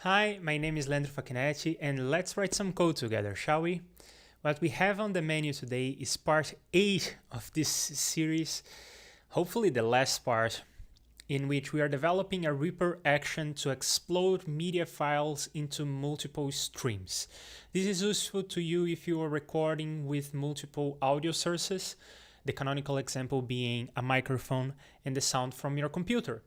Hi, my name is Leandro Facchinetti, and let's write some code together, shall we? What we have on the menu today is part 8 of this series, hopefully the last part, in which we are developing a REAPER action to explode media files into multiple streams. This is useful to you if you are recording with multiple audio sources, the canonical example being a microphone and the sound from your computer.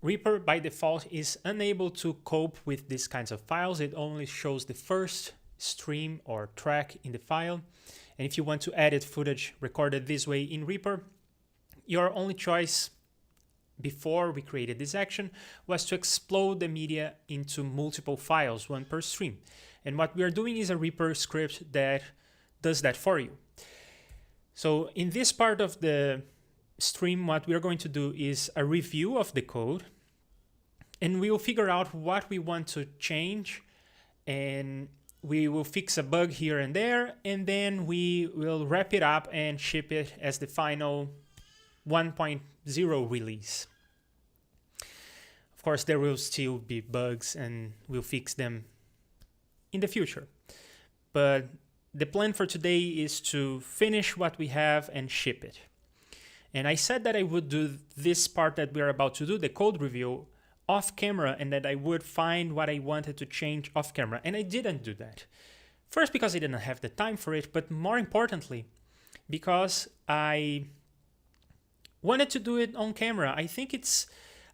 REAPER by default is unable to cope with these kinds of files. It only shows the first stream or track in the file. And if you want to edit footage recorded this way in REAPER, your only choice before we created this action was to explode the media into multiple files, one per stream. And what we are doing is a REAPER script that does that for you. So in this part of the stream, what we are going to do is a review of the code, and we will figure out what we want to change, and we will fix a bug here and there, and then we will wrap it up and ship it as the final 1.0 release. Of course, there will still be bugs and we'll fix them in the future. But the plan for today is to finish what we have and ship it. And I said that I would do this part that we're about to do, the code review, off camera, and that I would find what I wanted to change off camera. And I didn't do that. First, because I didn't have the time for it, but more importantly, because I wanted to do it on camera. I think it's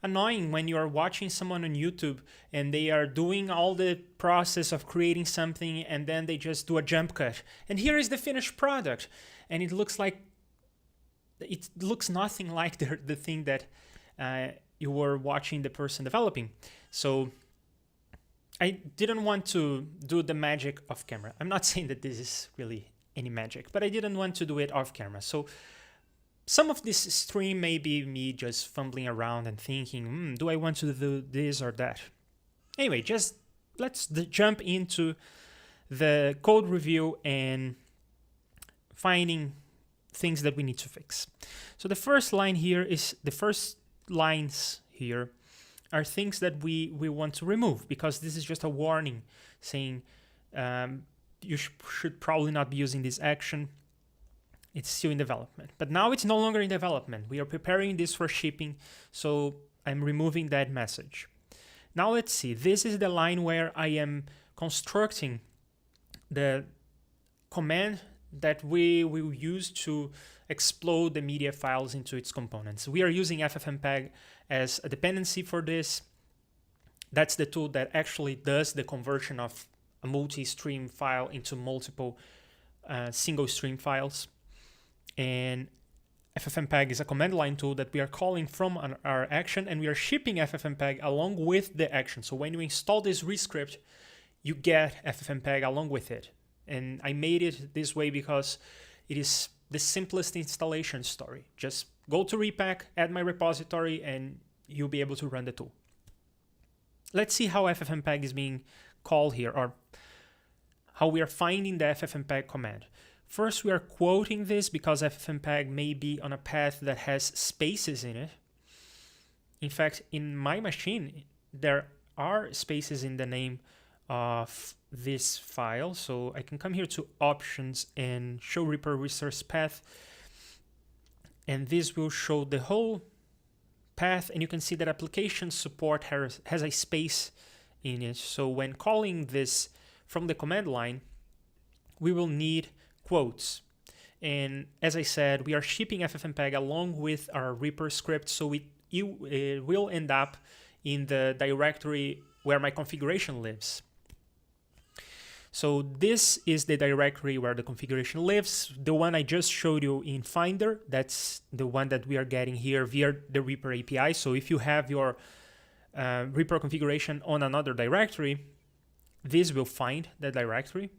annoying when you are watching someone on YouTube and they are doing all the process of creating something and then they just do a jump cut. And here is the finished product. And it looks nothing like the thing that you were watching the person developing. So I didn't want to do the magic off camera. I'm not saying that this is really any magic, but I didn't want to do it off camera. So some of this stream may be me just fumbling around and thinking, do I want to do this or that? Anyway, let's jump into the code review and finding things that we need to fix. So the first line here is the first lines here are things that we want to remove, because this is just a warning saying you should probably not be using this action. It's still in development, but now it's no longer in development. We are preparing this for shipping, so I'm removing that message. Now let's see, this is the line where I am constructing the command that we will use to explode the media files into its components. We are using ffmpeg as a dependency for this. That's the tool that actually does the conversion of a multi-stream file into multiple single stream files. And ffmpeg is a command line tool that we are calling from our action, and we are shipping ffmpeg along with the action. So when you install this rescript, you get ffmpeg along with it. And I made it this way because it is the simplest installation story. Just go to repack, add my repository, and you'll be able to run the tool. Let's see how ffmpeg is being called here, or how we are finding the ffmpeg command. First, we are quoting this because ffmpeg may be on a path that has spaces in it. In fact, in my machine, there are spaces in the name of this file. So I can come here to options and show REAPER resource path. And this will show the whole path. And you can see that application support has a space in it. So when calling this from the command line, we will need quotes. And as I said, we are shipping ffmpeg along with our REAPER script, so it will end up in the directory where my configuration lives. So this is the directory where the configuration lives, the one I just showed you in Finder. That's the one that we are getting here via the REAPER API. So if you have your REAPER configuration on another directory, this will find the directory.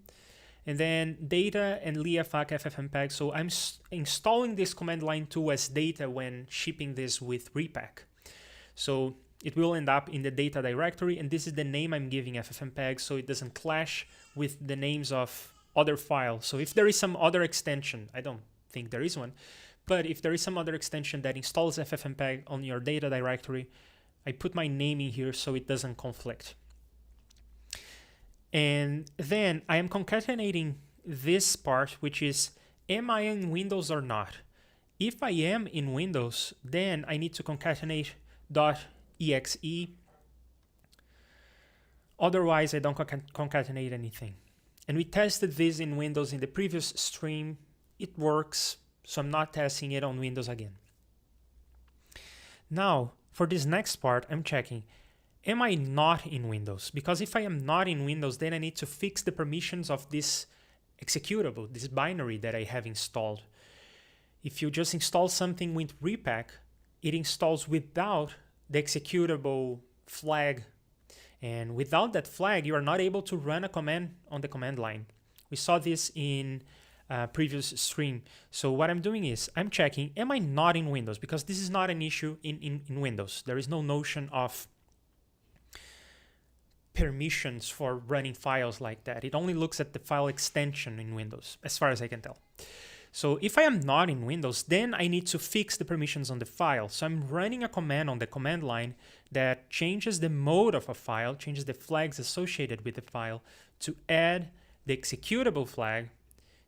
And then data and liafac ffmpeg. So I'm installing this command line tool as data when shipping this with repack. So it will end up in the data directory, and this is the name I'm giving ffmpeg, so it doesn't clash with the names of other files. So if there is some other extension, I don't think there is one, but if there is some other extension that installs ffmpeg on your data directory, I put my name in here so it doesn't conflict. And then I am concatenating this part, which is, am I in Windows or not? If I am in Windows, then I need to concatenate .exe. Otherwise, I don't concatenate anything. And we tested this in Windows in the previous stream. It works, so I'm not testing it on Windows again. Now, for this next part, I'm checking, am I not in Windows? Because if I am not in Windows, then I need to fix the permissions of this executable, this binary that I have installed. If you just install something with repack, it installs without the executable flag. And without that flag, you are not able to run a command on the command line. We saw this in previous stream. So what I'm doing is I'm checking, am I not in Windows? Because this is not an issue in Windows. There is no notion of permissions for running files like that. It only looks at the file extension in Windows, as far as I can tell. So if I am not in Windows, then I need to fix the permissions on the file. So I'm running a command on the command line that changes the mode of a file, changes the flags associated with the file to add the executable flag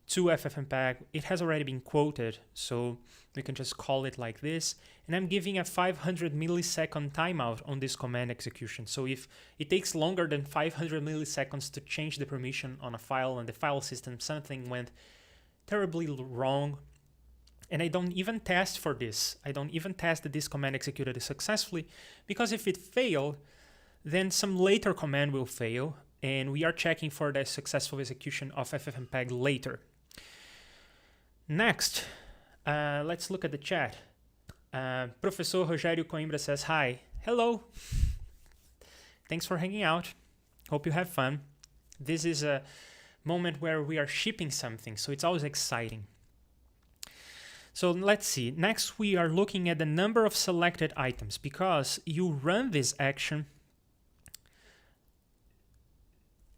to ffmpeg. It has already been quoted, so we can just call it like this. And I'm giving a 500 millisecond timeout on this command execution. So if it takes longer than 500 milliseconds to change the permission on a file and the file system, something went terribly wrong, and I don't even test for this. I don't even test that this command executed successfully, because if it failed, then some later command will fail, and we are checking for the successful execution of ffmpeg later. Next, let's look at the chat. Professor Rogério Coimbra says, hi. Hello. Thanks for hanging out. Hope you have fun. This is a moment where we are shipping something, so it's always exciting. So let's see. Next, we are looking at the number of selected items, because you run this action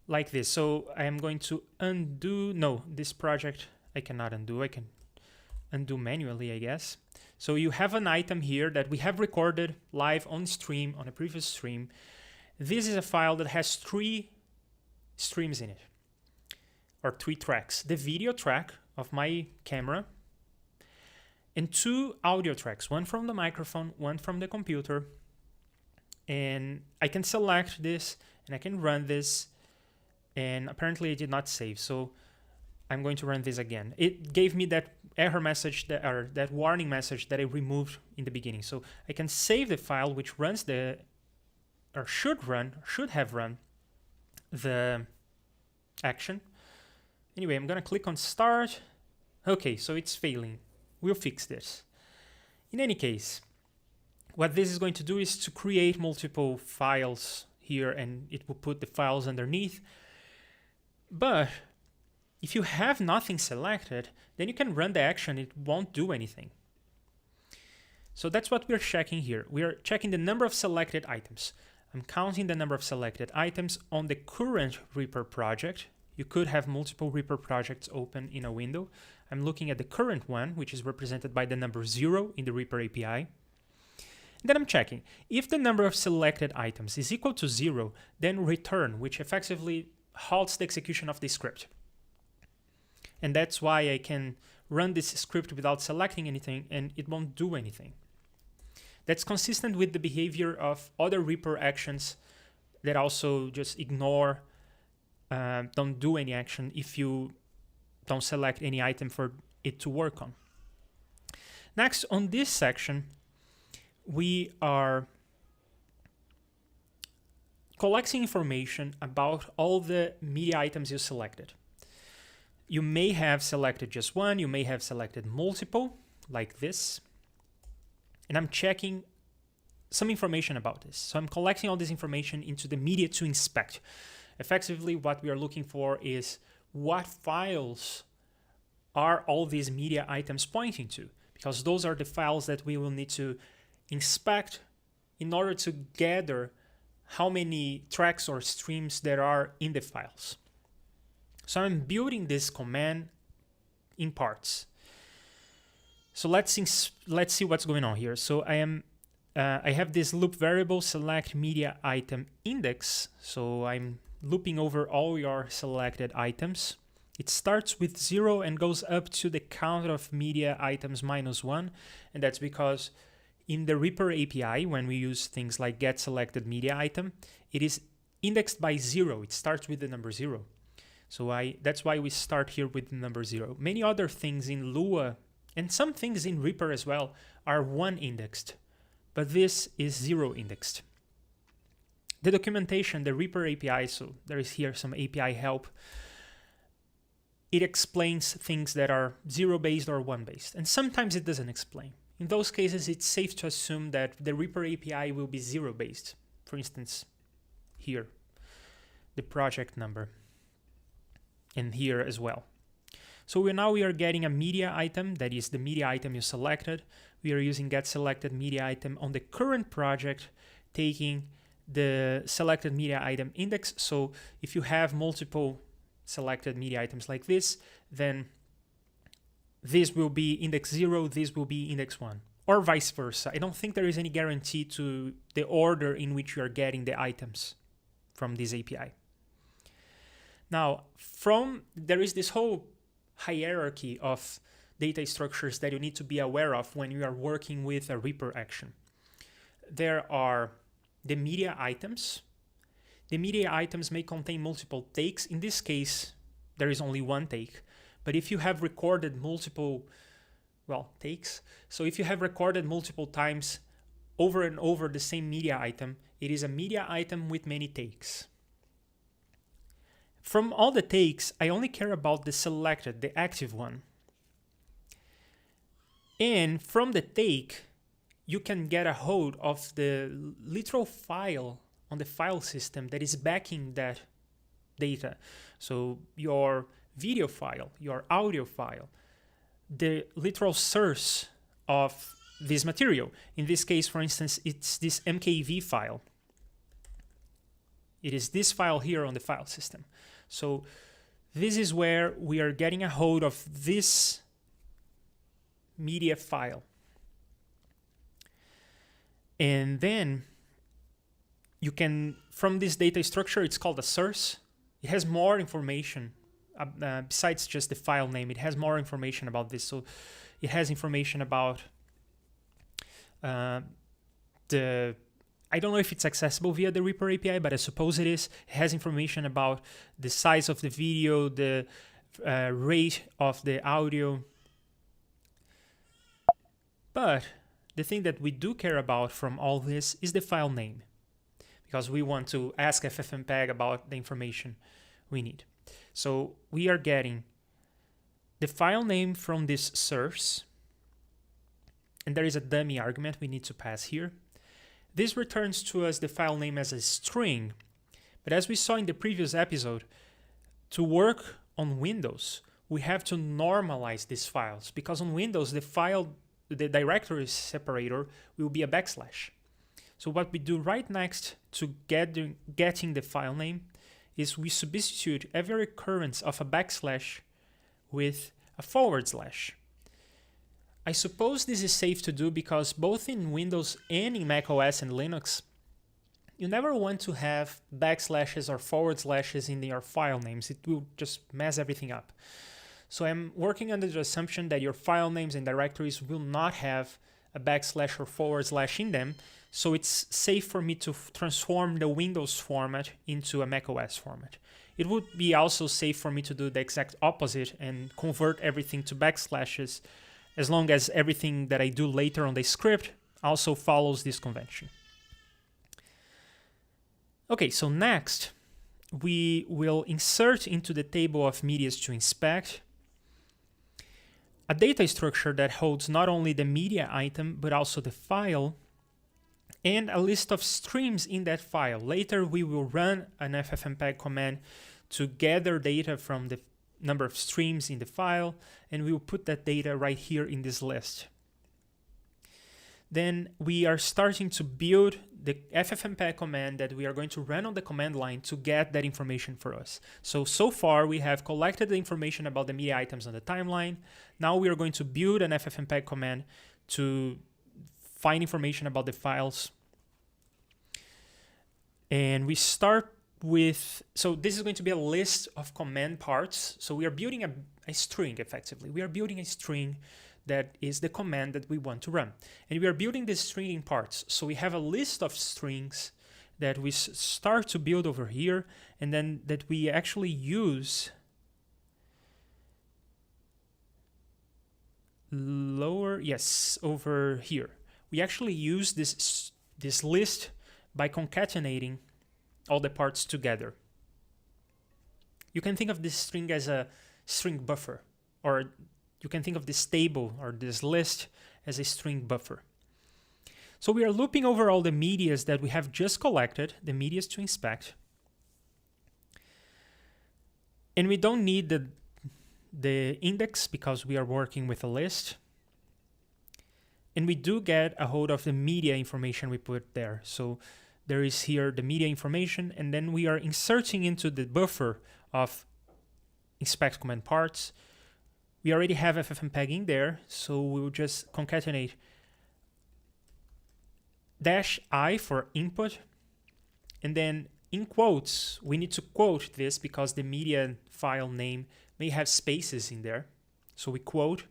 like this. So I am going to undo. No, this project I cannot undo. I can undo manually, I guess. So you have an item here that we have recorded live on stream, on a previous stream. This is a file that has 3 streams in it, or 3 tracks. The video track of my camera, and 2 audio tracks, one from the microphone, one from the computer. And I can select this, and I can run this, and apparently it did not save, so I'm going to run this again. It gave me that error message, that warning message that I removed in the beginning. So I can save the file, which runs the, or should have run the action. Anyway, I'm gonna click on start. Okay, so it's failing. We'll fix this. In any case, what this is going to do is to create multiple files here, and it will put the files underneath. But if you have nothing selected, then you can run the action, it won't do anything. So that's what we're checking here. We are checking the number of selected items. I'm counting the number of selected items on the current Reaper project. You could have multiple Reaper projects open in a window. I'm looking at the current one, which is represented by the number 0 in the Reaper API. And then I'm checking. If the number of selected items is equal to 0, then return, which effectively halts the execution of the script. And that's why I can run this script without selecting anything, and it won't do anything. That's consistent with the behavior of other Reaper actions that also just ignore, don't do any action if you don't select any item for it to work on. Next, on this section, we are collecting information about all the media items you selected. You may have selected just one, you may have selected multiple, like this. And I'm checking some information about this. So I'm collecting all this information into the media to inspect. Effectively, what we are looking for is what files are all these media items pointing to, because those are the files that we will need to inspect in order to gather how many tracks or streams there are in the files. So I'm building this command in parts. So let's see what's going on here. So I have this loop variable select media item index. So I'm looping over all your selected items. It starts with 0 and goes up to the count of media items -1, and that's because in the REAPER API, when we use things like get selected media item, it is indexed by 0. It starts with the number 0. So that's why we start here with the number 0. Many other things in Lua and some things in REAPER as well are 1 indexed, but this is 0 indexed. The documentation, the REAPER API, so there is here some API help. It explains things that are 0-based or 1-based, and sometimes it doesn't explain. In those cases, it's safe to assume that the REAPER API will be 0-based. For instance, here, the project number, and here as well. So now we are getting a media item, that is the media item you selected. We are using get selected media item on the current project, taking the selected media item index. So if you have multiple selected media items like this, then this will be index 0, this will be index 1, or vice versa. I don't think there is any guarantee to the order in which you are getting the items from this API. Now, there is this whole hierarchy of data structures that you need to be aware of when you are working with a REAPER action. There are the media items. The media items may contain multiple takes. In this case, there is only 1 take. But if you have recorded multiple, takes, so if you have recorded multiple times over and over the same media item, it is a media item with many takes. From all the takes, I only care about the selected, the active one. And from the take, you can get a hold of the literal file on the file system that is backing that data. So your video file, your audio file, the literal source of this material. In this case, for instance, it's this MKV file. It is this file here on the file system. So this is where we are getting a hold of this media file. And then you can, from this data structure, it's called a source. It has more information besides just the file name. It has more information about this. So it has information about I don't know if it's accessible via the REAPER API, but I suppose it is. It has information about the size of the video, the rate of the audio. But the thing that we do care about from all this is the file name, because we want to ask ffmpeg about the information we need. So we are getting the file name from this source, and there is a dummy argument we need to pass here. This returns to us the file name as a string, but as we saw in the previous episode, to work on Windows, we have to normalize these files, because on Windows, the directory separator will be a backslash. So what we do right next to getting the file name is we substitute every occurrence of a backslash with a forward slash. I suppose this is safe to do because both in Windows and in macOS and Linux, you never want to have backslashes or forward slashes in your file names. It will just mess everything up. So I'm working under the assumption that your file names and directories will not have a backslash or forward slash in them, so it's safe for me to transform the Windows format into a macOS format. It would be also safe for me to do the exact opposite and convert everything to backslashes, as long as everything that I do later on the script also follows this convention. Okay, so next we will insert into the table of medias to inspect a data structure that holds not only the media item, but also the file and a list of streams in that file. Later, we will run an ffmpeg command to gather data from the number of streams in the file, and we will put that data right here in this list. Then we are starting to build the ffmpeg command that we are going to run on the command line to get that information for us. So far we have collected the information about the media items on the timeline. Now we are going to build an ffmpeg command to find information about the files. And we start so this is going to be a list of command parts. So we are building a string effectively. We are building a string that is the command that we want to run. And we are building this string in parts. So we have a list of strings that we start to build over here, and then that we actually use over here. We actually use this list by concatenating all the parts together. You can think of this string as a string buffer, or you can think of this table or this list as a string buffer. So we are looping over all the medias that we have just collected, the medias to inspect. And we don't need the index because we are working with a list. And we do get a hold of the media information we put there. So there is here the media information, and then we are inserting into the buffer of inspect command parts. We already have ffmpeg in there, so we will just concatenate -i for input, and then in quotes, we need to quote this because the media file name may have spaces in there. So we quote,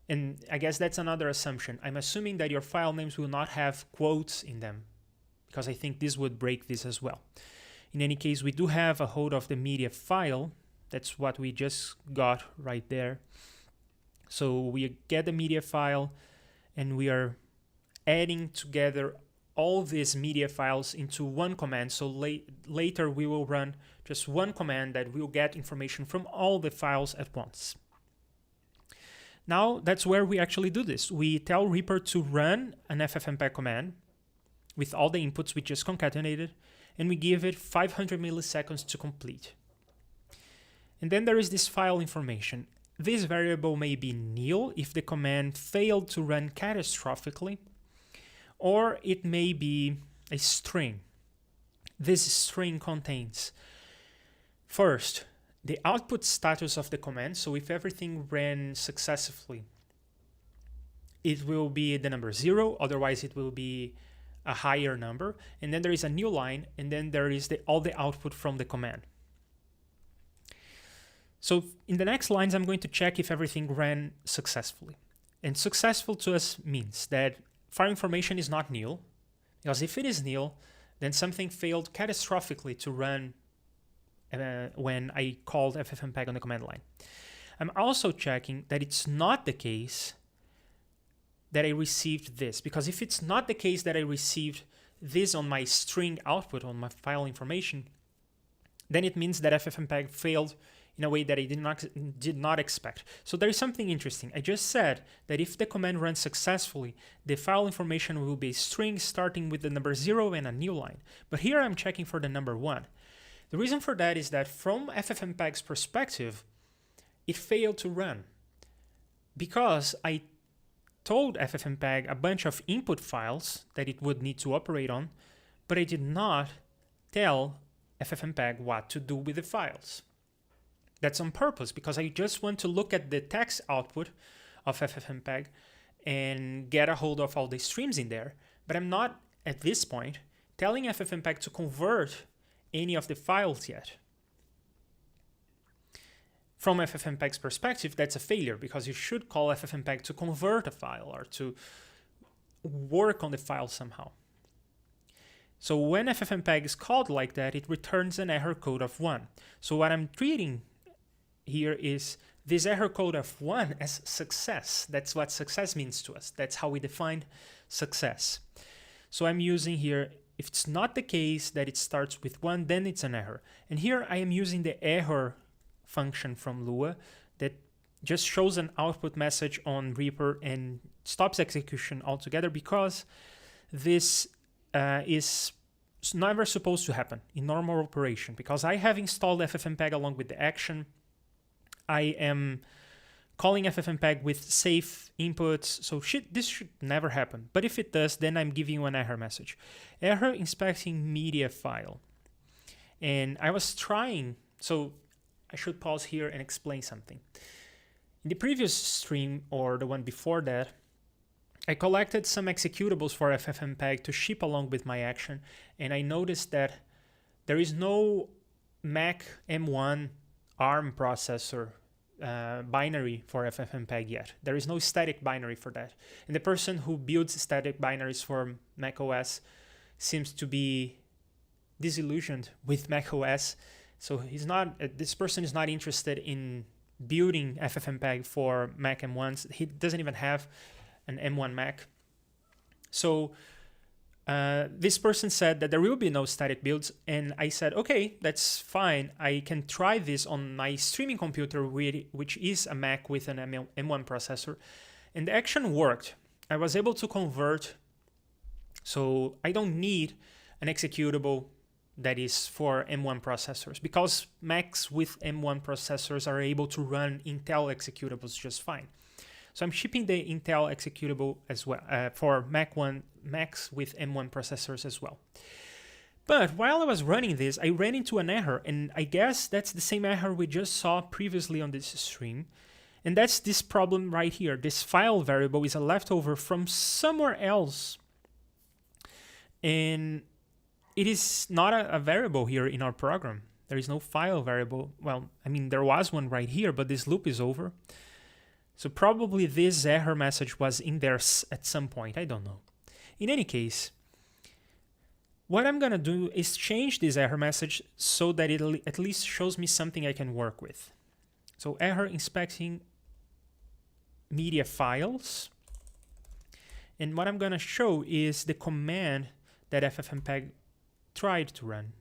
and I guess that's another assumption. I'm assuming that your file names will not have quotes in them, because I think this would break this as well. In any case, we do have a hold of the media file. That's what we just got right there. So we get the media file, and we are adding together all these media files into one command. So later we will run just one command that will get information from all the files at once. Now that's where we actually do this. We tell REAPER to run an ffmpeg command with all the inputs we just concatenated, and we give it 500 milliseconds to complete. And then there is this file information. This variable may be nil if the command failed to run catastrophically, or it may be a string. This string contains, first, the output status of the command. So if everything ran successfully, it will be the number 0, otherwise it will be a higher number. And then there is a new line, and then there is all the output from the command. So in the next lines, I'm going to check if everything ran successfully. And successful to us means that file information is not nil, because if it is nil, then something failed catastrophically to run when I called ffmpeg on the command line. I'm also checking that it's not the case that I received this, because if it's not the case that I received this on my string output, on my file information, then it means that ffmpeg failed in a way that I did not expect. So there is something interesting. I just said that if the command runs successfully, the file information will be a string starting with the number 0 and a new line. But here I'm checking for the number 1. The reason for that is that from ffmpeg's perspective, it failed to run because I told ffmpeg a bunch of input files that it would need to operate on, but I did not tell ffmpeg what to do with the files. That's on purpose, because I just want to look at the text output of ffmpeg and get a hold of all the streams in there, but I'm not, at this point, telling ffmpeg to convert any of the files yet. From ffmpeg's perspective, that's a failure, because you should call ffmpeg to convert a file or to work on the file somehow. So when ffmpeg is called like that, it returns an error code of 1. So what I'm treating here is this error code of 1 as success. That's what success means to us. That's how we define success. So I'm using here, if it's not the case that it starts with 1, then it's an error. And here I am using the error function from Lua that just shows an output message on REAPER and stops execution altogether, because this is never supposed to happen in normal operation, because I have installed ffmpeg along with the action. I am calling ffmpeg with safe inputs, so this should never happen. But if it does, then I'm giving you an error message. Error inspecting media file. And I was trying, so I should pause here and explain something. In the previous stream, or the one before that, I collected some executables for ffmpeg to ship along with my action, and I noticed that there is no Mac M1 ARM processor binary for ffmpeg yet. There is no static binary for that. And the person who builds static binaries for macOS seems to be disillusioned with macOS. So this person is not interested in building ffmpeg for Mac M1s. He doesn't even have an M1 Mac. So this person said that there will be no static builds, and I said, okay, that's fine. I can try this on my streaming computer, which is a Mac with an M1 processor, and the action worked. I was able to convert, so I don't need an executable that is for M1 processors, because Macs with M1 processors are able to run Intel executables just fine. So I'm shipping the Intel executable as well for Macs with M1 processors as well. But while I was running this, I ran into an error, and I guess that's the same error we just saw previously on this stream. And that's this problem right here. This file variable is a leftover from somewhere else. And it is not a variable here in our program. There is no file variable. Well, I mean, there was one right here, but this loop is over. So probably this error message was in there at some point. I don't know. In any case, what I'm going to do is change this error message so that it at least shows me something I can work with. So error inspecting media files. And what I'm going to show is the command that ffmpeg tried to run.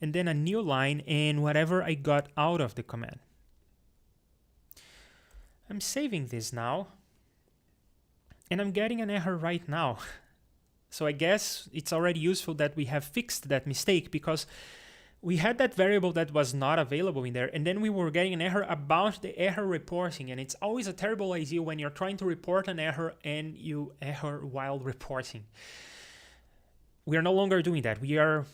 And then a new line and whatever I got out of the command. I'm saving this now, and I'm getting an error right now. So I guess it's already useful that we have fixed that mistake, because we had that variable that was not available in there, and then we were getting an error about the error reporting, and it's always a terrible idea when you're trying to report an error and you error while reporting. We are no longer doing that. We are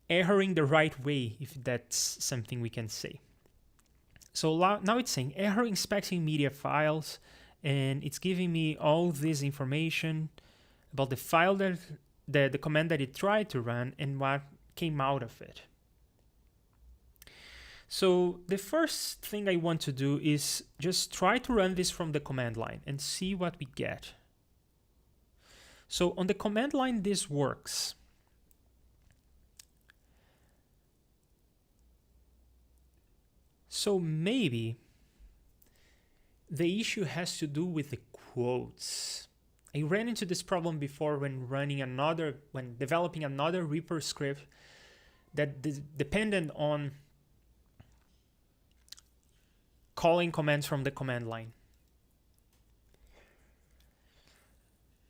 erroring the right way, if that's something we can say. So now it's saying error inspecting media files, and it's giving me all this information about the file that the command that it tried to run and what came out of it. So the first thing I want to do is just try to run this from the command line and see what we get. So on the command line, this works. So maybe the issue has to do with the quotes. I ran into this problem before when developing another REAPER script that depended on calling commands from the command line.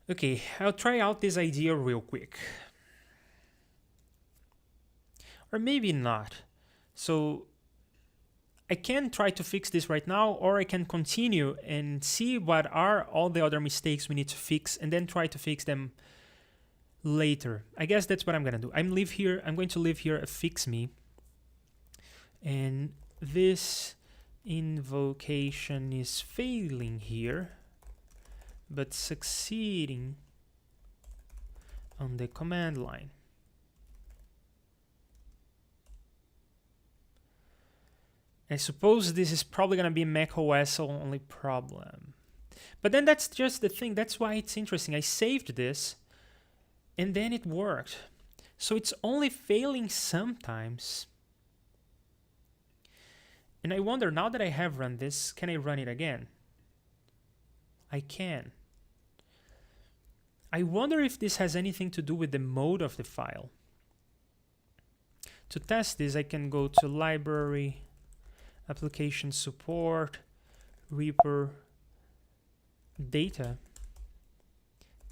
Okay, I'll try out this idea real quick. Or maybe not. So I can try to fix this right now, or I can continue and see what are all the other mistakes we need to fix and then try to fix them later. I guess that's what I'm going to do. I'm going to leave here a fix me. And this invocation is failing here, but succeeding on the command line. I suppose this is probably going to be a macOS only problem. But then that's just the thing. That's why it's interesting. I saved this, and then it worked. So it's only failing sometimes. And I wonder, now that I have run this, can I run it again? I can. I wonder if this has anything to do with the mode of the file. To test this, I can go to Library, Application Support, REAPER, Data.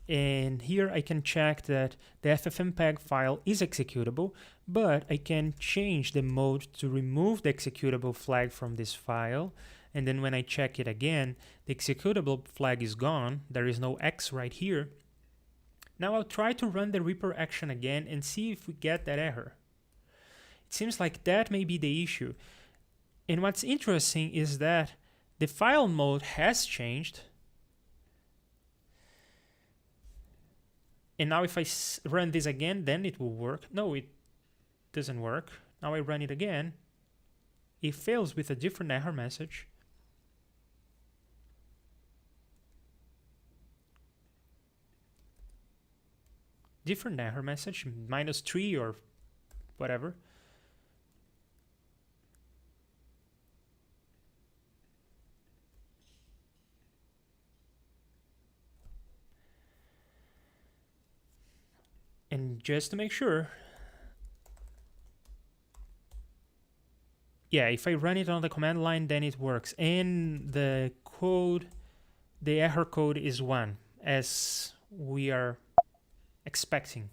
And here I can check that the ffmpeg file is executable, but I can change the mode to remove the executable flag from this file. And then when I check it again, the executable flag is gone. There is no X right here. Now I'll try to run the REAPER action again and see if we get that error. It seems like that may be the issue. And what's interesting is that the file mode has changed. And now if I run this again, then it will work. No, it doesn't work. Now I run it again. It fails with a different error message. Different error message, -3 or whatever. And just to make sure, yeah, if I run it on the command line, then it works. And the code, the error code is 1, as we are expecting.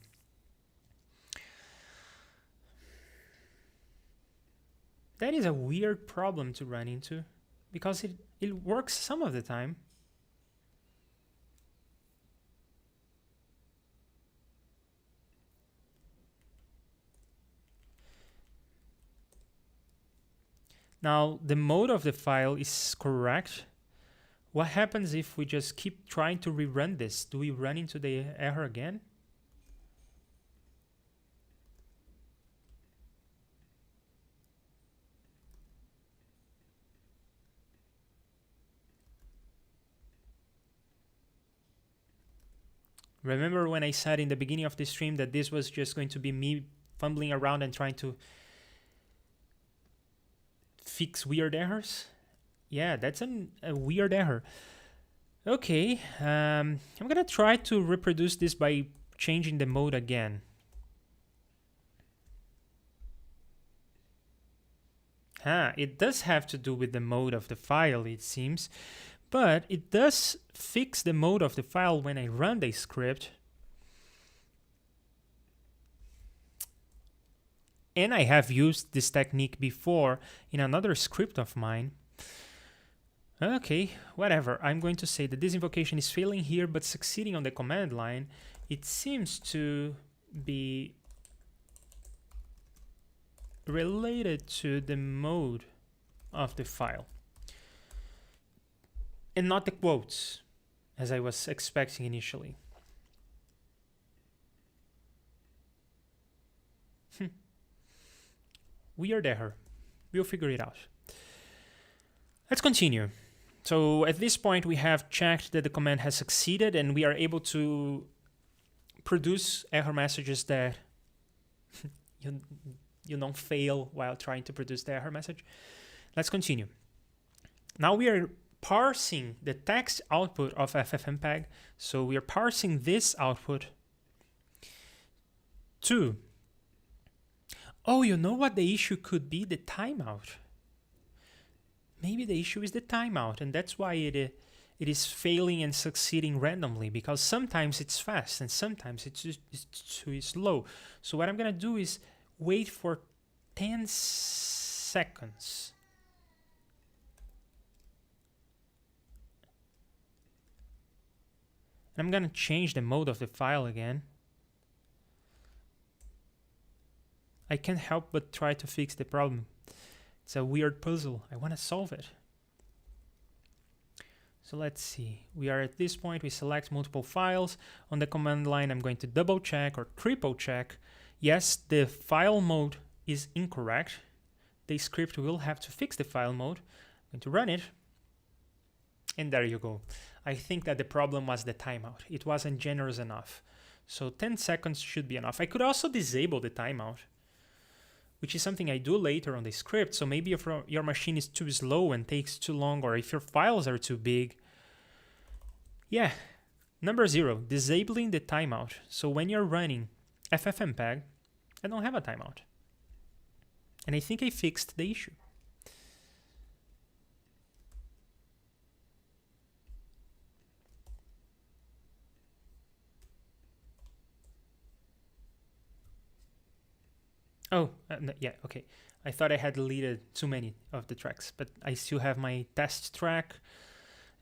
That is a weird problem to run into, because it works some of the time. Now, the mode of the file is correct. What happens if we just keep trying to rerun this? Do we run into the error again? Remember when I said in the beginning of the stream that this was just going to be me fumbling around and trying to fix weird errors? Yeah, that's a weird error. Okay, I'm gonna try to reproduce this by changing the mode again. It does have to do with the mode of the file, it seems, but it does fix the mode of the file when I run the script. And I have used this technique before in another script of mine. Okay, whatever. I'm going to say that this invocation is failing here, but succeeding on the command line. It seems to be related to the mode of the file, and not the quotes, as I was expecting initially. Weird error. We'll figure it out. Let's continue. So at this point, we have checked that the command has succeeded, and we are able to produce error messages that you don't fail while trying to produce the error message. Let's continue. Now we are parsing the text output of ffmpeg. So we are parsing this output to... Oh, you know what the issue could be? The timeout. Maybe the issue is the timeout, and that's why it is failing and succeeding randomly, because sometimes it's fast and sometimes it's too slow. So what I'm gonna do is wait for 10 seconds. I'm gonna change the mode of the file again. I can't help but try to fix the problem. It's a weird puzzle. I want to solve it. So let's see. We are at this point. We select multiple files. On the command line, I'm going to double check or triple check. Yes, the file mode is incorrect. The script will have to fix the file mode. I'm going to run it. And there you go. I think that the problem was the timeout. It wasn't generous enough. So 10 seconds should be enough. I could also disable the timeout, which is something I do later on the script. So maybe if your machine is too slow and takes too long, or if your files are too big. Yeah, number 0, disabling the timeout. So when you're running ffmpeg, I don't have a timeout. And I think I fixed the issue. Oh, yeah, okay. I thought I had deleted too many of the tracks, but I still have my test track.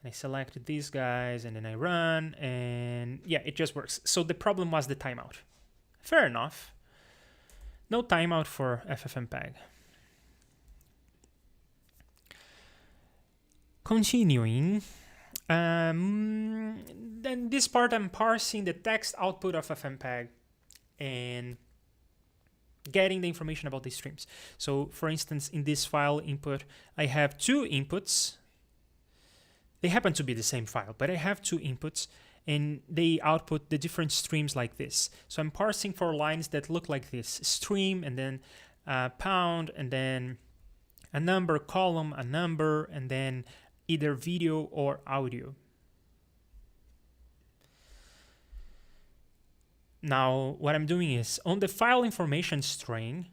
And I selected these guys, and then I run, and yeah, it just works. So the problem was the timeout. Fair enough. No timeout for ffmpeg. Continuing, Then this part, I'm parsing the text output of ffmpeg and getting the information about the streams. So for instance, in this file input, I have two inputs. They happen to be the same file, but I have two inputs and they output the different streams like this. So I'm parsing for lines that look like this: stream, and then pound, and then a number column, a number, and then either video or audio. Now, what I'm doing is, on the file information string,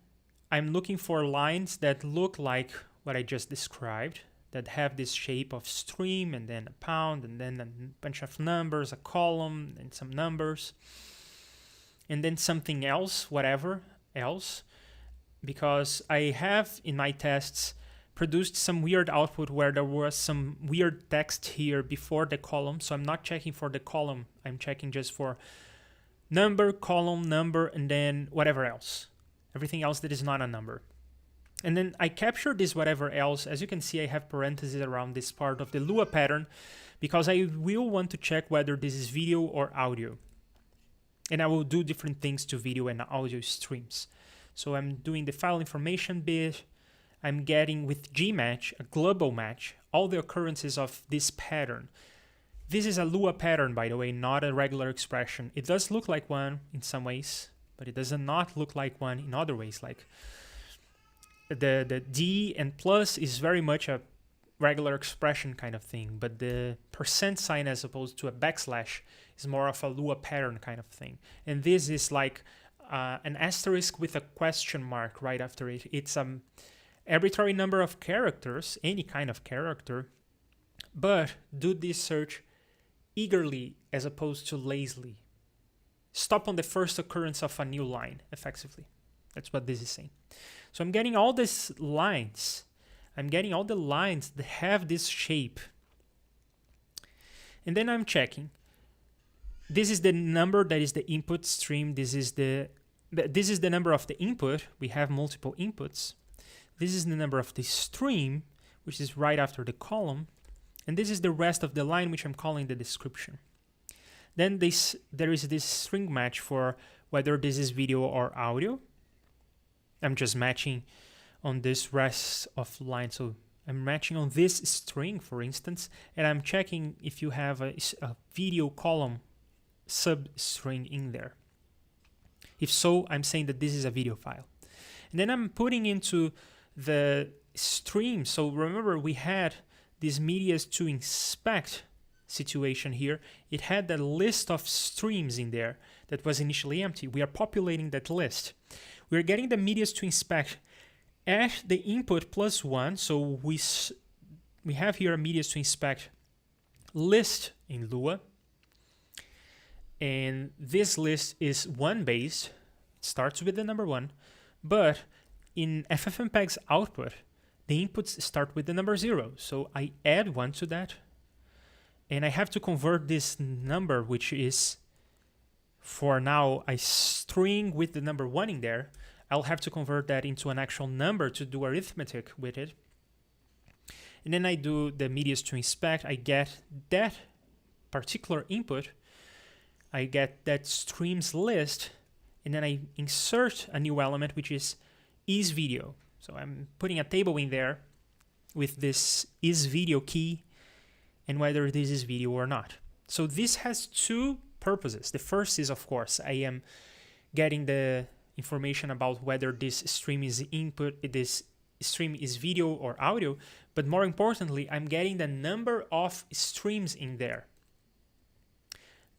I'm looking for lines that look like what I just described, that have this shape of stream, and then a pound, and then a bunch of numbers, a column, and some numbers, and then something else, whatever else, because I have, in my tests, produced some weird output where there was some weird text here before the column, so I'm not checking for the column, I'm checking just for number, column, number, and then whatever else. Everything else that is not a number. And then I capture this whatever else. As you can see, I have parentheses around this part of the Lua pattern because I will want to check whether this is video or audio. And I will do different things to video and audio streams. So I'm doing the file information bit. I'm getting with gmatch, a global match, all the occurrences of this pattern. This is a Lua pattern, by the way, not a regular expression. It does look like one in some ways, but it does not look like one in other ways. Like the D and plus is very much a regular expression kind of thing, but the percent sign as opposed to a backslash is more of a Lua pattern kind of thing. And this is like an asterisk with a question mark right after it. It's an arbitrary number of characters, any kind of character, but do this search eagerly as opposed to lazily. Stop on the first occurrence of a new line, effectively. That's what this is saying. So I'm getting all these lines. I'm getting all the lines that have this shape. And then I'm checking. This is the number that is the input stream. This is the number of the input. We have multiple inputs. This is the number of the stream, which is right after the column. And this is the rest of the line, which I'm calling the description. Then there is this string match for whether this is video or audio. I'm just matching on this rest of line. So I'm matching on this string, for instance, and I'm checking if you have a video column substring in there. If so, I'm saying that this is a video file. And then I'm putting into the stream. So remember, we had this medias to inspect situation here. It had a list of streams in there that was initially empty. We are populating that list. We're getting the medias to inspect at the input plus 1. So we have here a medias to inspect list in Lua. And this list is 1 based. It starts with the number 1. But in ffmpeg's output, the inputs start with the number 0. So I add 1 to that. And I have to convert this number, which is, for now, a string with the number 1 in there. I'll have to convert that into an actual number to do arithmetic with it. And then I do the medias to inspect. I get that particular input. I get that streams list. And then I insert a new element, which is video. So I'm putting a table in there with this isVideo key and whether this is video or not. So this has two purposes. The first is, of course, I am getting the information about whether this stream is input, this stream is video or audio, but more importantly, I'm getting the number of streams in there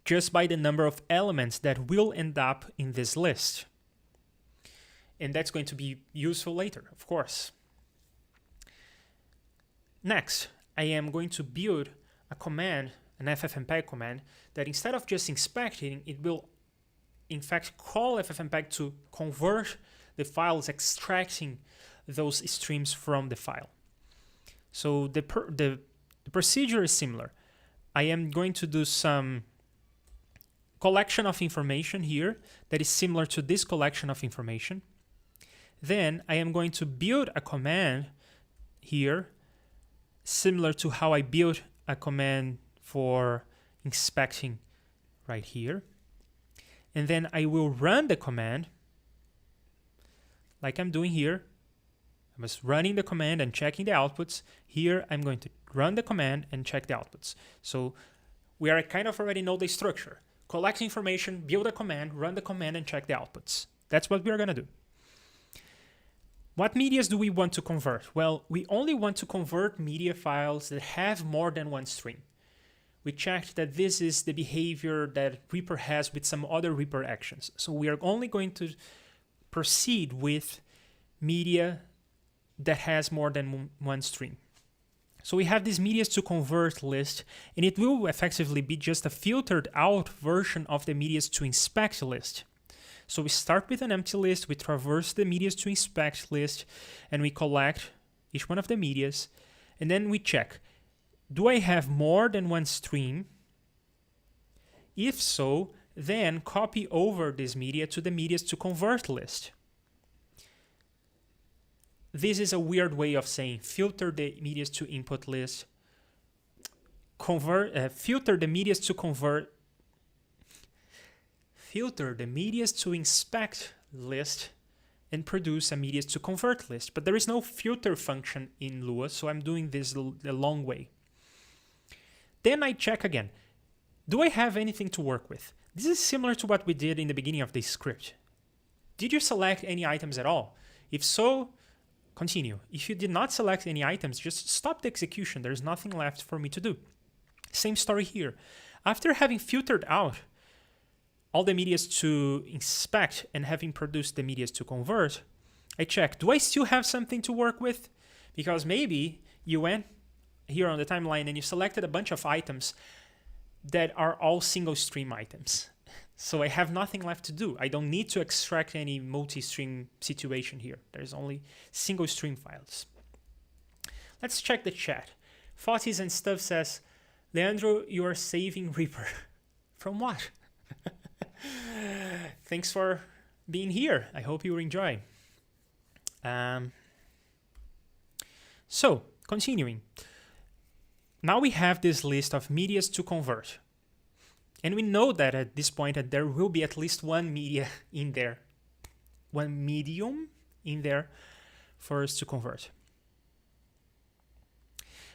just by the number of elements that will end up in this list. And that's going to be useful later, of course. Next, I am going to build a command, an ffmpeg command, that instead of just inspecting, it will in fact call ffmpeg to convert the files, extracting those streams from the file. So the procedure is similar. I am going to do some collection of information here that is similar to this collection of information. Then I am going to build a command here similar to how I built a command for inspecting right here. And then I will run the command like I'm doing here. I was running the command and checking the outputs. Here I'm going to run the command and check the outputs. So we are kind of already know the structure. Collect information, build a command, run the command, and check the outputs. That's what we're going to do. What medias do we want to convert? Well, we only want to convert media files that have more than one stream. We checked that this is the behavior that REAPER has with some other REAPER actions. So we are only going to proceed with media that has more than one stream. So we have this medias to convert list, and it will effectively be just a filtered out version of the medias to inspect list. So we start with an empty list, we traverse the medias to inspect list, and we collect each one of the medias, and then we check, do I have more than one stream? If so, then copy over this media to the medias to convert list. This is a weird way of saying filter the medias to input list, filter the medias to convert, filter the medias to inspect list, and produce a medias to convert list. But there is no filter function in Lua, so I'm doing this the long way. Then I check again. Do I have anything to work with? This is similar to what we did in the beginning of this script. Did you select any items at all? If so, continue. If you did not select any items, just stop the execution. There's nothing left for me to do. Same story here. After having filtered out all the medias to inspect and having produced the medias to convert, I check, do I still have something to work with? Because maybe you went here on the timeline and you selected a bunch of items that are all single stream items. So I have nothing left to do. I don't need to extract any multi-stream situation here. There's only single stream files. Let's check the chat. Fotis and stuff says, Leandro, you are saving REAPER. From what? Thanks for being here. I hope you enjoy. So, continuing. Now we have this list of medias to convert. And we know that at this point that there will be at least one media in there, one medium in there for us to convert.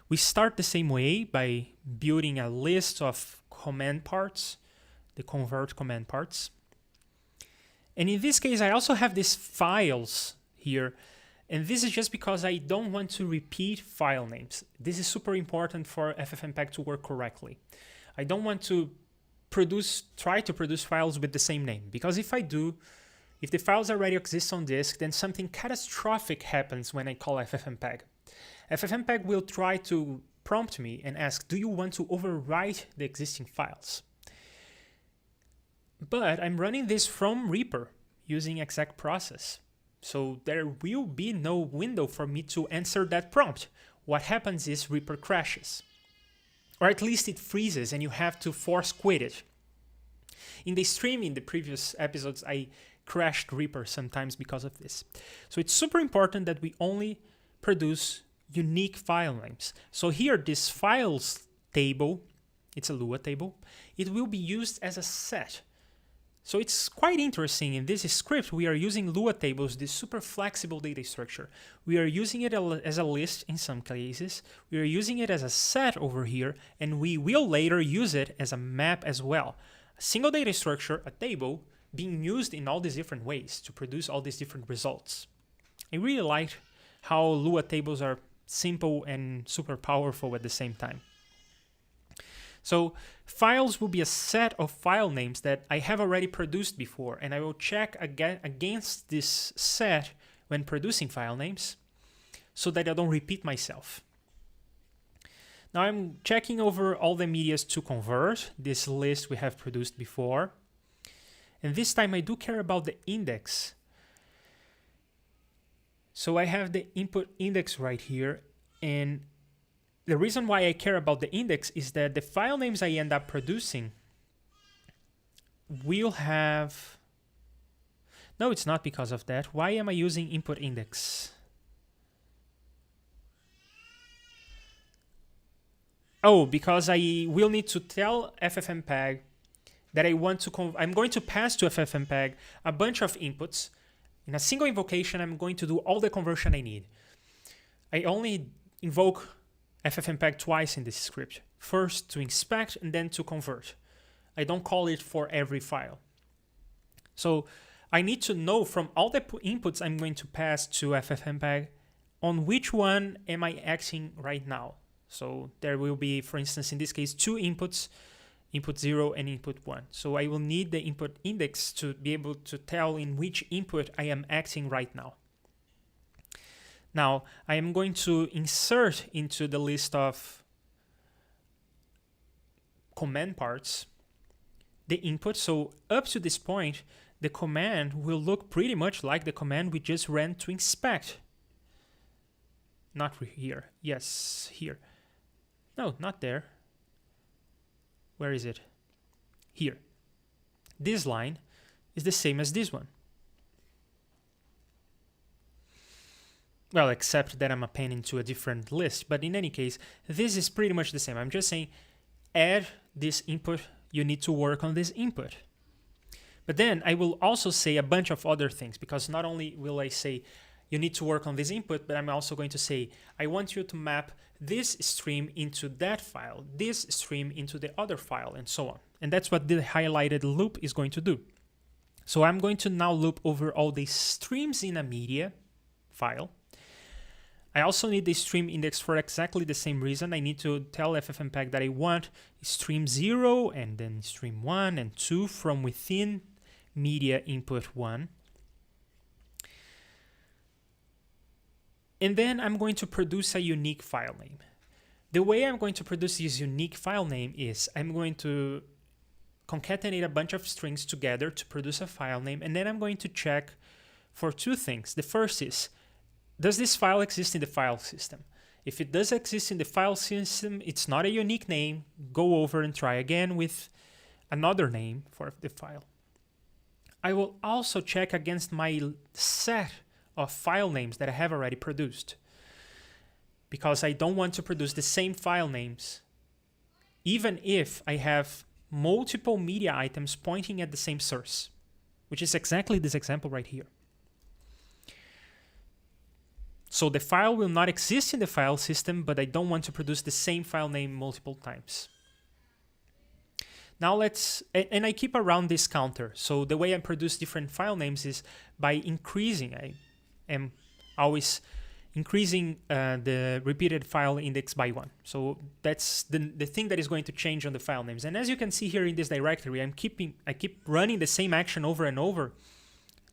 We start the same way by building a list of command parts, the convert command parts. And in this case, I also have these files here. And this is just because I don't want to repeat file names. This is super important for ffmpeg to work correctly. I don't want to try to produce files with the same name, because if I do, if the files already exist on disk, then something catastrophic happens when I call ffmpeg. ffmpeg will try to prompt me and ask, do you want to overwrite the existing files? But I'm running this from REAPER using exec process. So there will be no window for me to answer that prompt. What happens is REAPER crashes. Or at least it freezes and you have to force quit it. In the stream in the previous episodes, I crashed REAPER sometimes because of this. So it's super important that we only produce unique file names. So here, this files table, it's a Lua table, it will be used as a set. So it's quite interesting. In this script, we are using Lua tables, this super flexible data structure. We are using it as a list in some cases. We are using it as a set over here, and we will later use it as a map as well. A single data structure, a table, being used in all these different ways to produce all these different results. I really like how Lua tables are simple and super powerful at the same time. So files will be a set of file names that I have already produced before, and I will check against this set when producing file names so that I don't repeat myself. Now I'm checking over all the medias to convert, this list we have produced before. And this time I do care about the index. So I have the input index right here, and the reason why I care about the index is that the file names I end up producing will have... No, it's not because of that. Why am I using input index? Oh, because I will need to tell ffmpeg that I'm going to pass to ffmpeg a bunch of inputs. In a single invocation, I'm going to do all the conversion I need. I only invoke ffmpeg twice in this script. First to inspect and then to convert. I don't call it for every file. So I need to know from all the inputs I'm going to pass to ffmpeg on which one am I acting right now. So there will be, for instance, in this case, 2 inputs, input 0 and input 1. So I will need the input index to be able to tell in which input I am acting right now. Now, I am going to insert into the list of command parts the input. So up to this point, the command will look pretty much like the command we just ran to inspect. Not here. Yes, here. No, not there. Where is it? Here. This line is the same as this one. Well, except that I'm appending to a different list. But in any case, this is pretty much the same. I'm just saying, add this input. You need to work on this input. But then I will also say a bunch of other things, because not only will I say you need to work on this input, but I'm also going to say I want you to map this stream into that file, this stream into the other file, and so on. And that's what the highlighted loop is going to do. So I'm going to now loop over all the streams in a media file. I also need the stream index for exactly the same reason. I need to tell ffmpeg that I want stream 0 and then stream 1 and 2 from within media input 1. And then I'm going to produce a unique file name. The way I'm going to produce this unique file name is I'm going to concatenate a bunch of strings together to produce a file name, and then I'm going to check for 2 things. The first is, does this file exist in the file system? If it does exist in the file system, it's not a unique name. Go over and try again with another name for the file. I will also check against my set of file names that I have already produced, because I don't want to produce the same file names even if I have multiple media items pointing at the same source, which is exactly this example right here. So the file will not exist in the file system, but I don't want to produce the same file name multiple times. Now and I keep around this counter. So the way I produce different file names is by increasing. I am always increasing the repeated file index by 1. So that's the thing that is going to change on the file names. And as you can see here in this directory, I keep running the same action over and over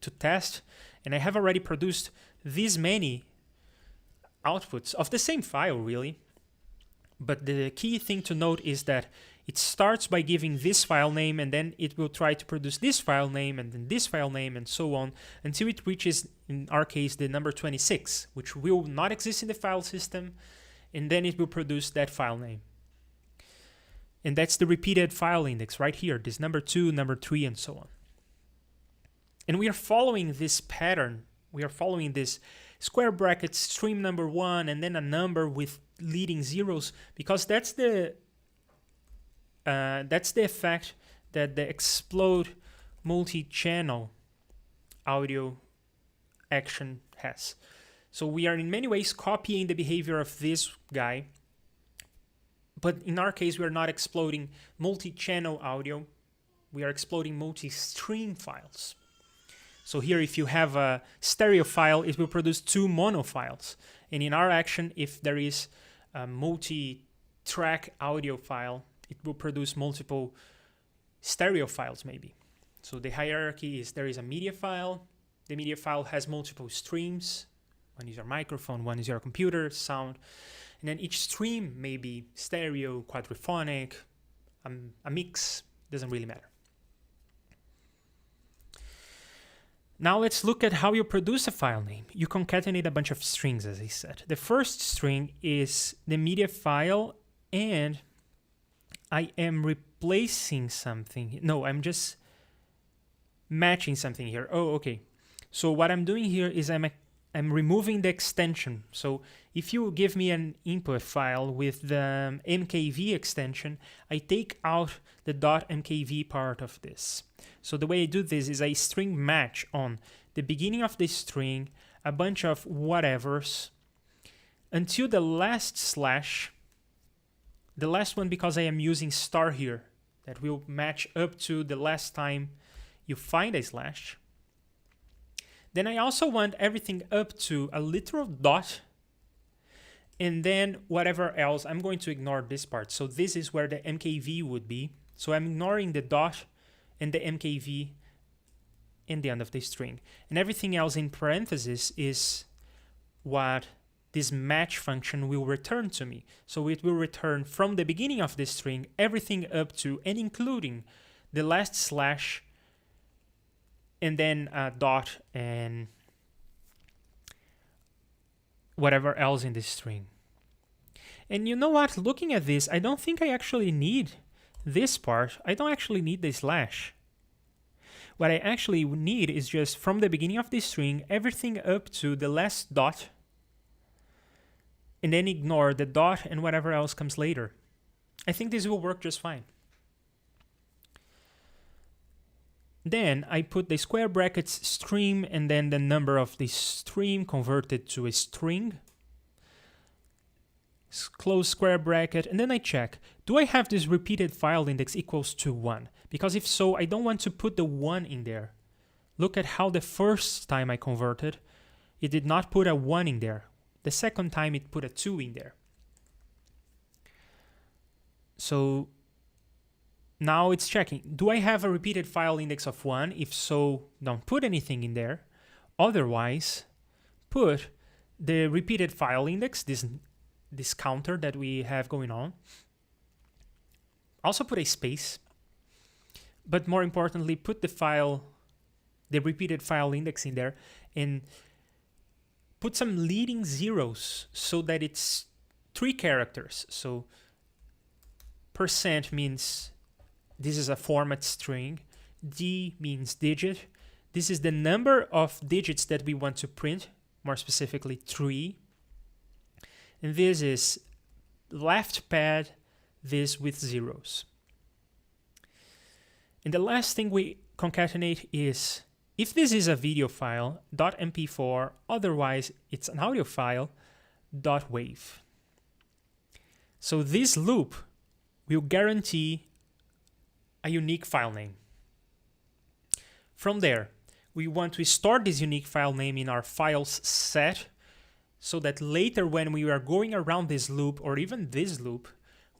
to test, and I have already produced this many outputs of the same file, really. But the key thing to note is that it starts by giving this file name, and then it will try to produce this file name, and then this file name, and so on, until it reaches, in our case, the number 26, which will not exist in the file system, and then it will produce that file name. And that's the repeated file index right here, this number 2, number 3, and so on. And we are following this pattern. We are following this square bracket stream number 1, and then a number with leading zeros, because that's the effect that the explode multi-channel audio action has. So we are in many ways copying the behavior of this guy, but in our case we are not exploding multi-channel audio, we are exploding multi-stream files. So here, if you have a stereo file, it will produce 2 mono files. And in our action, if there is a multi-track audio file, it will produce multiple stereo files maybe. So the hierarchy is there is a media file. The media file has multiple streams. One is your microphone, one is your computer, sound. And then each stream may be stereo, quadraphonic, a mix, doesn't really matter. Now let's look at how you produce a file name. You concatenate a bunch of strings, as I said. The first string is the media file, and I am replacing something. No, I'm just matching something here. Oh, okay. So what I'm doing here is I'm I'm removing the extension. So if you give me an input file with the mkv extension, I take out the .mkv part of this. So the way I do this is I string match on the beginning of the string, a bunch of whatevers, until the last slash, the last one because I am using star here, that will match up to the last time you find a slash. Then I also want everything up to a literal dot, and then whatever else. I'm going to ignore this part. So this is where the mkv would be. So I'm ignoring the dot and the mkv in the end of the string. And everything else in parentheses is what this match function will return to me. So it will return from the beginning of the string everything up to and including the last slash, and then a dot and whatever else in this string. And you know what? Looking at this, I don't think I actually need this part. I don't actually need the slash. What I actually need is just from the beginning of this string, everything up to the last dot, and then ignore the dot and whatever else comes later. I think this will work just fine. Then I put the square brackets stream and then the number of the stream converted to a string. Close square bracket, and then I check, do I have this repeated file index equals to 1? Because if so, I don't want to put the 1 in there. Look at how the first time I converted, it did not put a 1 in there. The second time it put a 2 in there. So now it's checking, do I have a repeated file index of 1? If so, don't put anything in there. Otherwise, put the repeated file index, this counter that we have going on. Also put a space, but more importantly, put the repeated file index in there, and put some leading zeros so that it's 3 characters. So % means this is a format string. D means digit. This is the number of digits that we want to print, more specifically 3. And this is left pad, this with zeros. And the last thing we concatenate is, if this is a video file, .mp4, otherwise it's an audio file, .wave. So this loop will guarantee a unique file name. From there, we want to store this unique file name in our files set, so that later when we are going around this loop, or even this loop,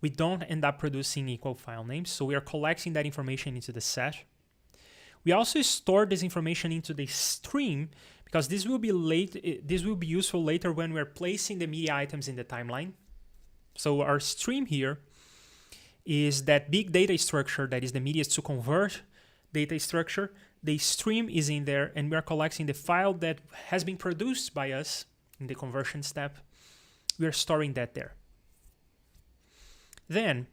we don't end up producing equal file names. So we are collecting that information into the set. We also store this information into the stream, because this will be useful later when we're placing the media items in the timeline. So our stream here is that big data structure that is the media to convert data structure. The stream is in there, and we are collecting the file that has been produced by us in the conversion step. We are storing that there. Then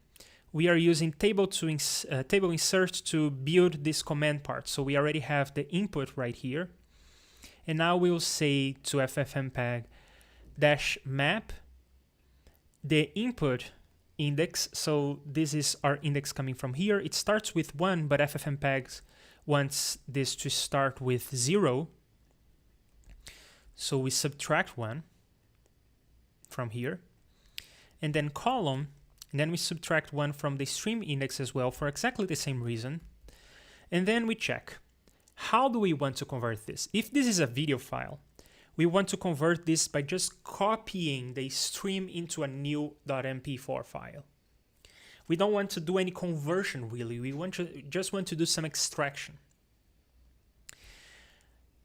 we are using table insert to build this command part. So we already have the input right here. And now we'll say to ffmpeg -map the input index. So this is our index coming from here. It starts with 1, but ffmpeg wants this to start with 0. So we subtract 1 from here, and then column, and then we subtract 1 from the stream index as well for exactly the same reason. And then we check, how do we want to convert this? If this is a video file, we want to convert this by just copying the stream into a new .mp4 file. We don't want to do any conversion really, we just want to do some extraction.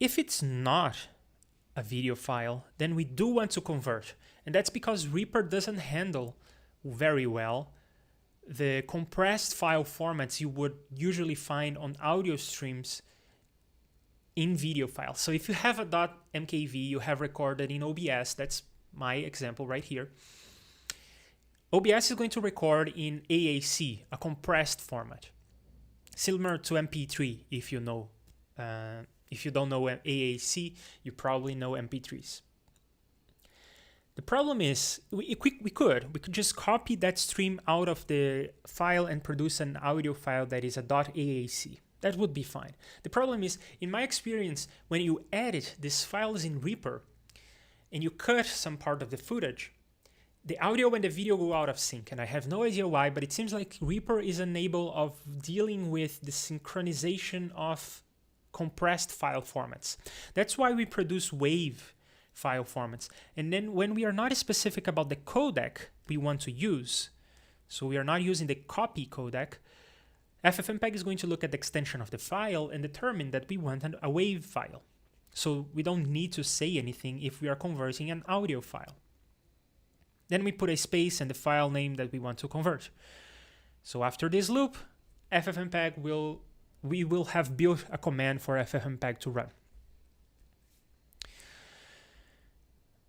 If it's not a video file, then we do want to convert. And that's because Reaper doesn't handle very well the compressed file formats you would usually find on audio streams in video files. So if you have a .mkv you have recorded in OBS, that's my example right here, OBS is going to record in AAC, a compressed format, similar to MP3 if you If you don't know AAC, you probably know MP3s. The problem is we could just copy that stream out of the file and produce an audio file that is a .aac. That would be fine. The problem is, in my experience, when you edit these files in Reaper and you cut some part of the footage, the audio and the video go out of sync, and I have no idea why, but it seems like Reaper is unable of dealing with the synchronization of compressed file formats. That's why we produce WAV file formats. And then when we are not specific about the codec we want to use, so we are not using the copy codec, ffmpeg is going to look at the extension of the file and determine that we want a WAV file. So we don't need to say anything if we are converting an audio file. Then we put a space and the file name that we want to convert. So after this loop, ffmpeg we will have built a command for ffmpeg to run.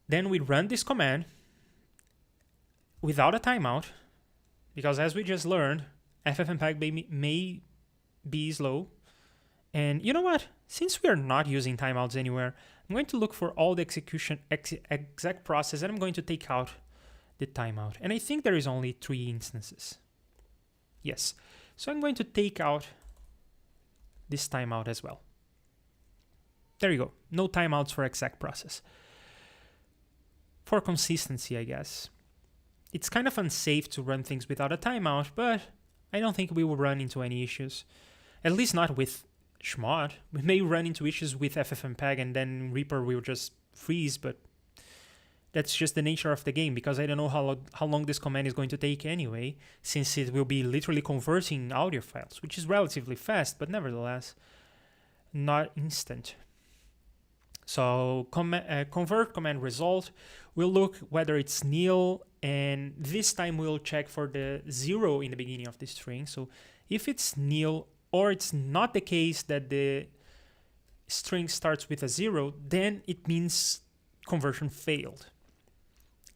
Then we run this command without a timeout, because as we just learned, ffmpeg may be slow. And you know what? Since we are not using timeouts anywhere, I'm going to look for all the execution exec process, and I'm going to take out the timeout. And I think there is only 3 instances. Yes. So I'm going to take out this timeout as well. There you go. No timeouts for exec process. For consistency, I guess. It's kind of unsafe to run things without a timeout, but I don't think we will run into any issues. At least not with Shmod. We may run into issues with ffmpeg and then Reaper will just freeze, but that's just the nature of the game, because I don't know how long this command is going to take anyway, since it will be literally converting audio files, which is relatively fast, but nevertheless not instant. So convert command result, we'll look whether it's nil, and this time we'll check for the 0 in the beginning of the string. So if it's nil, or it's not the case that the string starts with a 0, then it means conversion failed.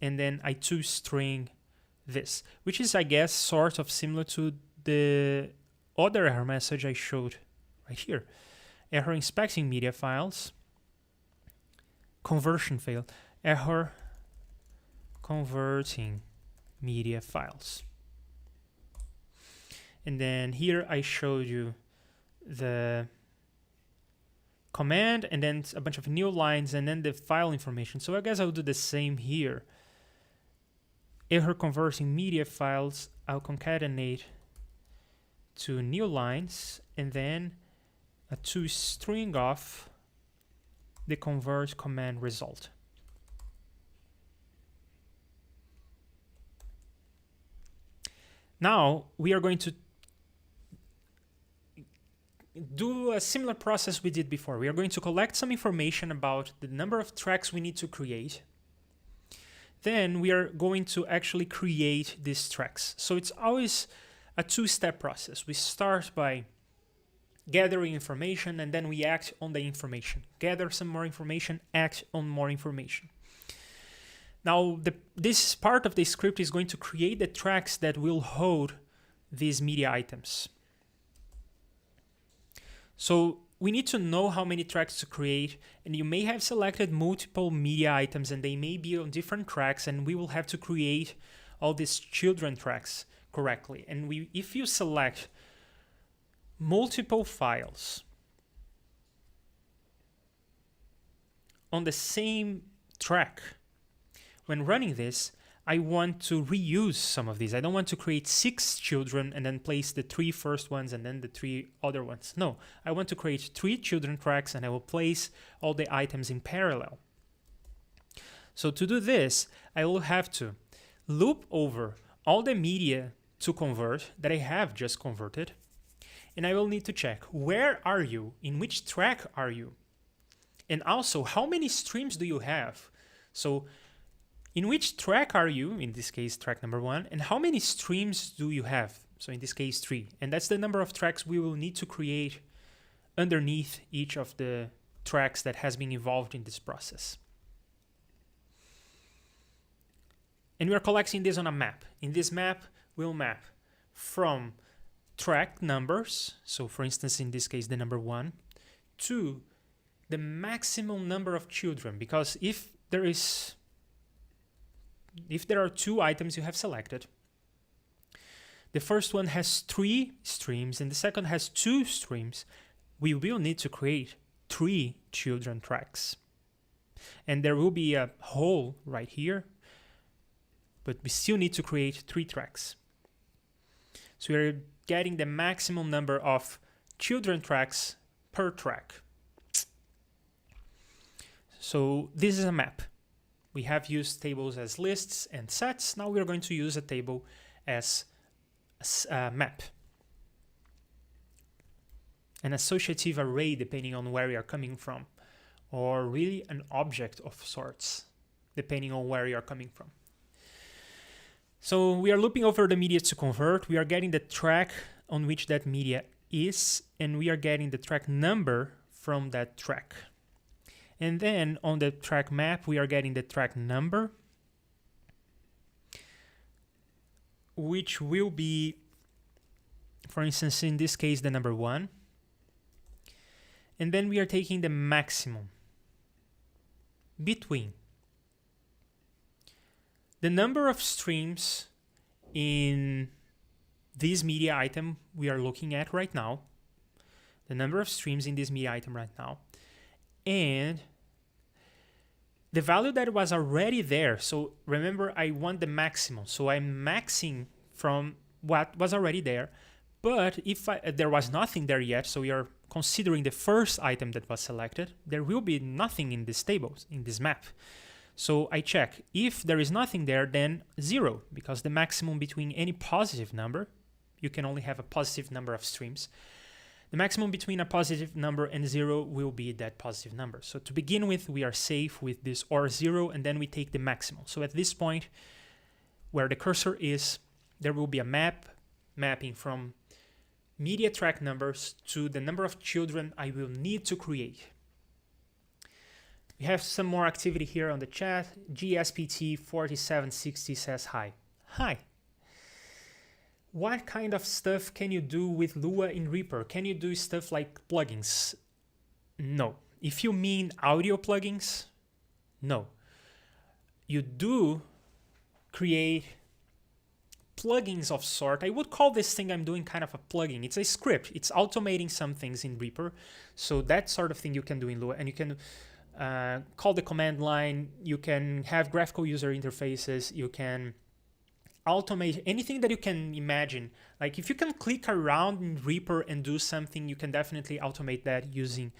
And then I toString this, which is, I guess, sort of similar to the other error message I showed right here. Error inspecting media files. Conversion failed. Error converting media files. And then here I showed you the command and then a bunch of new lines and then the file information. So I guess I'll do the same here. Error converting media files, I'll concatenate to new lines and then a toString of the convert command result. Now we are going to do a similar process we did before. We are going to collect some information about the number of tracks we need to create. Then we are going to actually create these tracks. So it's always a 2-step process. We start by gathering information and then we act on the information. Gather some more information, act on more information. Now this part of the script is going to create the tracks that will hold these media items. So we need to know how many tracks to create, and you may have selected multiple media items and they may be on different tracks, and we will have to create all these children tracks correctly. And if you select multiple files on the same track, when running this, I want to reuse some of these. I don't want to create 6 children and then place the 3 first ones and then the 3 other ones. No, I want to create 3 children tracks and I will place all the items in parallel. So to do this, I will have to loop over all the media to convert that I have just converted. And I will need to check, where are you? In which track are you? And also, how many streams do you have? So in which track are you, in this case track number 1, and how many streams do you have? So in this case 3. And that's the number of tracks we will need to create underneath each of the tracks that has been involved in this process. And we are collecting this on a map. In this map, we'll map from track numbers, so for instance in this case the number 1, to the maximum number of children, because if there are two items you have selected, the first one has 3 streams and the second has 2 streams, we will need to create 3 children tracks. And there will be a hole right here, but we still need to create 3 tracks. So we're getting the maximum number of children tracks per track. So this is a map. We have used tables as lists and sets. Now we're going to use a table as a map. An associative array depending on where you are coming from, or really an object of sorts depending on where you are coming from. So we are looping over the media to convert. We are getting the track on which that media is, and we are getting the track number from that track. And then on the track map, we are getting the track number, which will be, for instance, in this case, the number 1. And then we are taking the maximum between the number of streams in this media item we are looking at right now, the number of streams in this media item right now, and the value that was already there. So remember, I want the maximum. So I'm maxing from what was already there. But if there was nothing there yet, so we are considering the first item that was selected, there will be nothing in this table, in this map. So I check. If there is nothing there, then 0, because the maximum between any positive number, you can only have a positive number of streams. The maximum between a positive number and 0 will be that positive number. So to begin with, we are safe with this or 0, and then we take the maximum. So at this point, where the cursor is, there will be a mapping from media track numbers to the number of children I will need to create. We have some more activity here on the chat. GSPT4760 says hi. Hi. What kind of stuff can you do with Lua in Reaper? Can you do stuff like plugins? No. If you mean audio plugins, no. You do create plugins of sort. I would call this thing I'm doing kind of a plugin. It's a script. It's automating some things in Reaper. So that sort of thing you can do in Lua, and you can call the command line. You can have graphical user interfaces. You can automate anything that you can imagine. Like if you can click around in Reaper and do something, you can definitely automate that using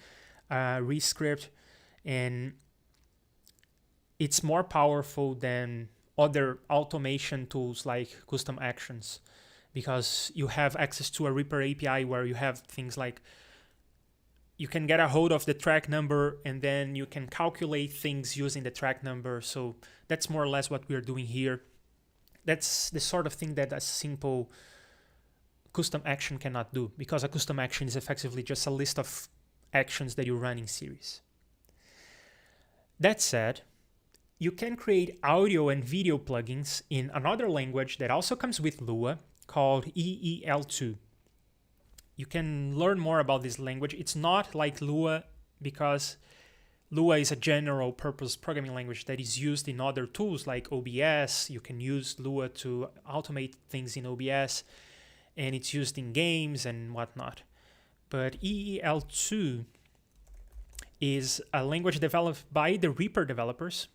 ReScript, and it's more powerful than other automation tools like custom actions, because you have access to a Reaper API where you have things like you can get a hold of the track number and then you can calculate things using the track number. So that's more or less what we're doing here. That's the sort of thing that a simple custom action cannot do, because a custom action is effectively just a list of actions that you run in series. That said, you can create audio and video plugins in another language that also comes with Lua called EEL2. You can learn more about this language. It's not like Lua, because Lua is a general purpose programming language that is used in other tools like OBS. You can use Lua to automate things in OBS, and it's used in games and whatnot. But EEL2 is a language developed by the Reaper developers,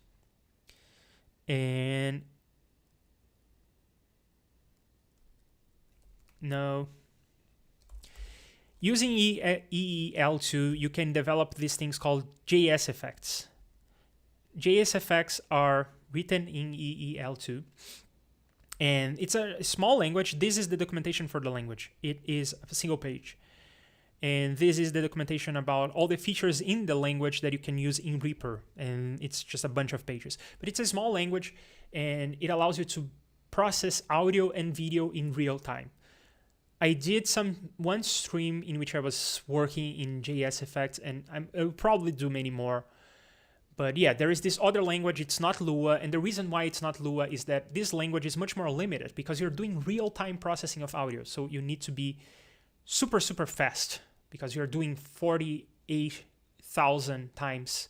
and no. Using EEL2, you can develop these things called JS effects. JS effects are written in EEL2, and it's a small language. This is the documentation for the language. It is a single page. And this is the documentation about all the features in the language that you can use in Reaper. And it's just a bunch of pages. But it's a small language, and it allows you to process audio and video in real time. I did one stream in which I was working in JS effects, and I'll probably do many more. But yeah, there is this other language. It's not Lua. And the reason why it's not Lua is that this language is much more limited, because you're doing real-time processing of audio. So you need to be super, super fast, because you're doing 48 48,000 times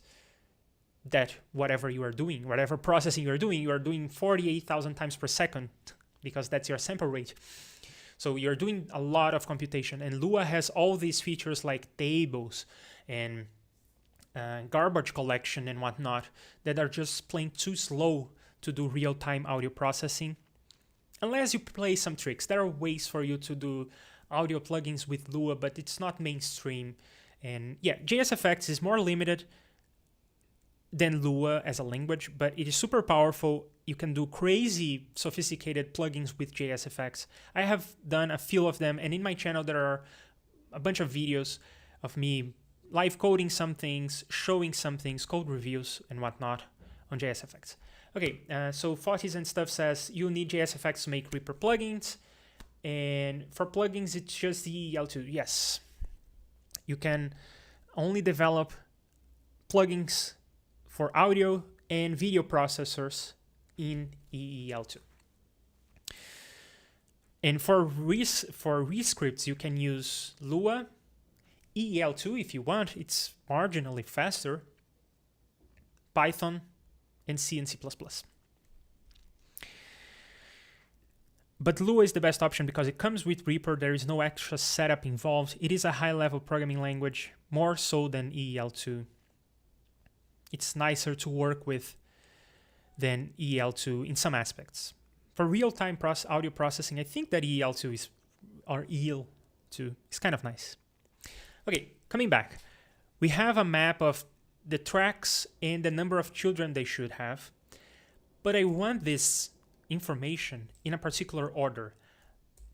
that whatever you are doing, whatever processing you are doing 48,000 times per second, because that's your sample rate. So you're doing a lot of computation, and Lua has all these features like tables and garbage collection and whatnot that are just plain too slow to do real-time audio processing. Unless you play some tricks. There are ways for you to do audio plugins with Lua, but it's not mainstream. And yeah, JSFX is more limited than Lua as a language, but it is super powerful. You can do crazy sophisticated plugins with JSFX. I have done a few of them, and in my channel there are a bunch of videos of me live coding some things, showing some things, code reviews and whatnot on JSFX. Okay, so Fotis and stuff says you need JSFX to make REAPER plugins, and for plugins it's just the EEL2. Yes, you can only develop plugins for audio and video processors in EEL2. And for rescripts, you can use Lua, EEL2 if you want. It's marginally faster, Python, and C and C++. But Lua is the best option because it comes with REAPER. There is no extra setup involved. It is a high-level programming language, more so than EEL2. It's nicer to work with than EEL2 in some aspects. For real-time audio processing, I think that EEL2 is kind of nice. Okay, coming back. We have a map of the tracks and the number of children they should have, but I want this information in a particular order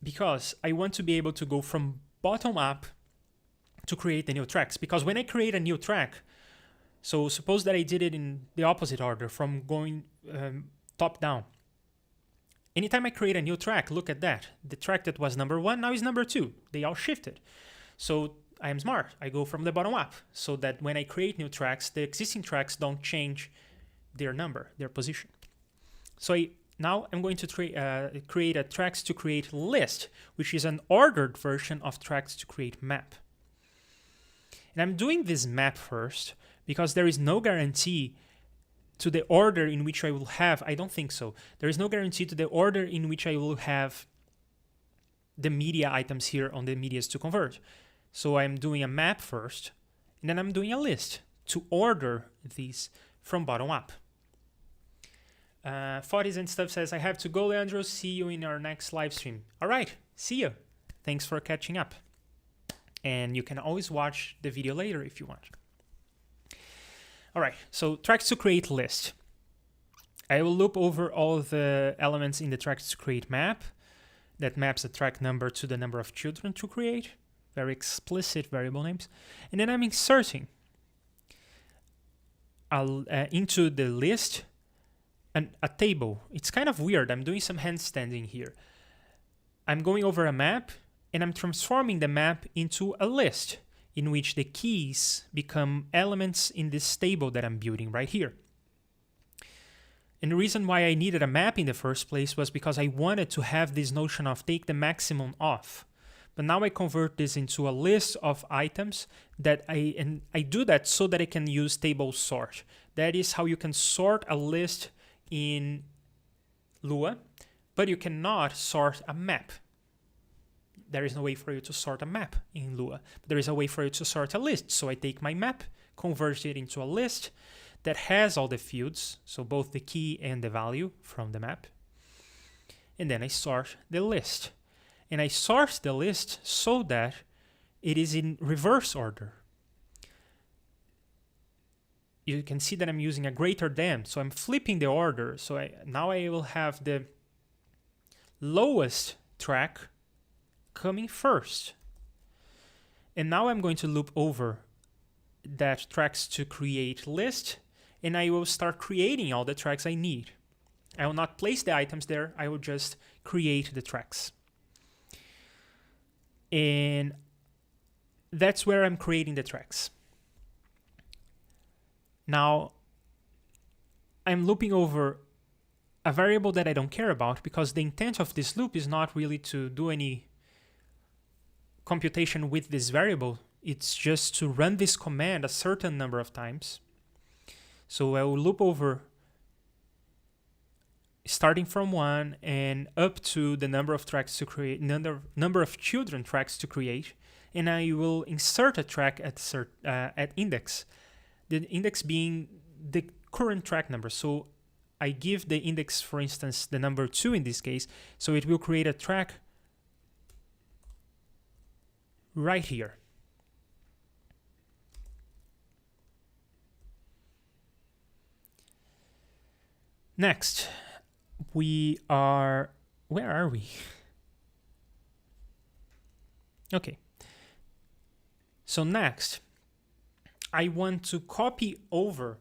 because I want to be able to go from bottom up to create the new tracks. Because when I create a new track, so suppose that I did it in the opposite order, from going top down. Anytime I create a new track, look at that. The track that was number 1 now is number 2. They all shifted. So I am smart. I go from the bottom up so that when I create new tracks, the existing tracks don't change their number, their position. So now I'm going to create a tracks to create list, which is an ordered version of tracks to create map. And I'm doing this map first because there is no guarantee to the order in which I will have, I don't think so. There is no guarantee to the order in which I will have the media items here on the medias to convert. So I'm doing a map first, and then I'm doing a list to order these from bottom up. Fotis and stuff says, I have to go, Leandro. See you in our next live stream. All right, see you. Thanks for catching up. And you can always watch the video later if you want. All right, so tracks to create list. I will loop over all the elements in the tracks to create map that maps the track number to the number of children to create. Very explicit variable names. And then I'm inserting into the list a table. It's kind of weird. I'm doing some handstanding here. I'm going over a map and I'm transforming the map into a list in which the keys become elements in this table that I'm building right here. And the reason why I needed a map in the first place was because I wanted to have this notion of take the maximum off. But now I convert this into a list of items that I do that so that I can use table sort. That is how you can sort a list in Lua, but you cannot sort a map. There is no way for you to sort a map in Lua. But there is a way for you to sort a list. So I take my map, convert it into a list that has all the fields, so both the key and the value from the map. And then I sort the list. And I sort the list so that it is in reverse order. You can see that I'm using a greater than, so I'm flipping the order. So now I will have the lowest track coming first. And now I'm going to loop over that tracks to create list, and I will start creating all the tracks I need. I will not place the items there, I will just create the tracks. And that's where I'm creating the tracks. Now, I'm looping over a variable that I don't care about because the intent of this loop is not really to do any computation with this variable. it's just to run this command a certain number of times. So I will loop over starting from 1 and up to the number of tracks to create, number of children tracks to create, and I will insert a track at index, the index being the current track number. So I give the index, for instance, the number 2 in this case, so it will create a track right here. Next, we are, where are we? Okay. So next, I want to copy over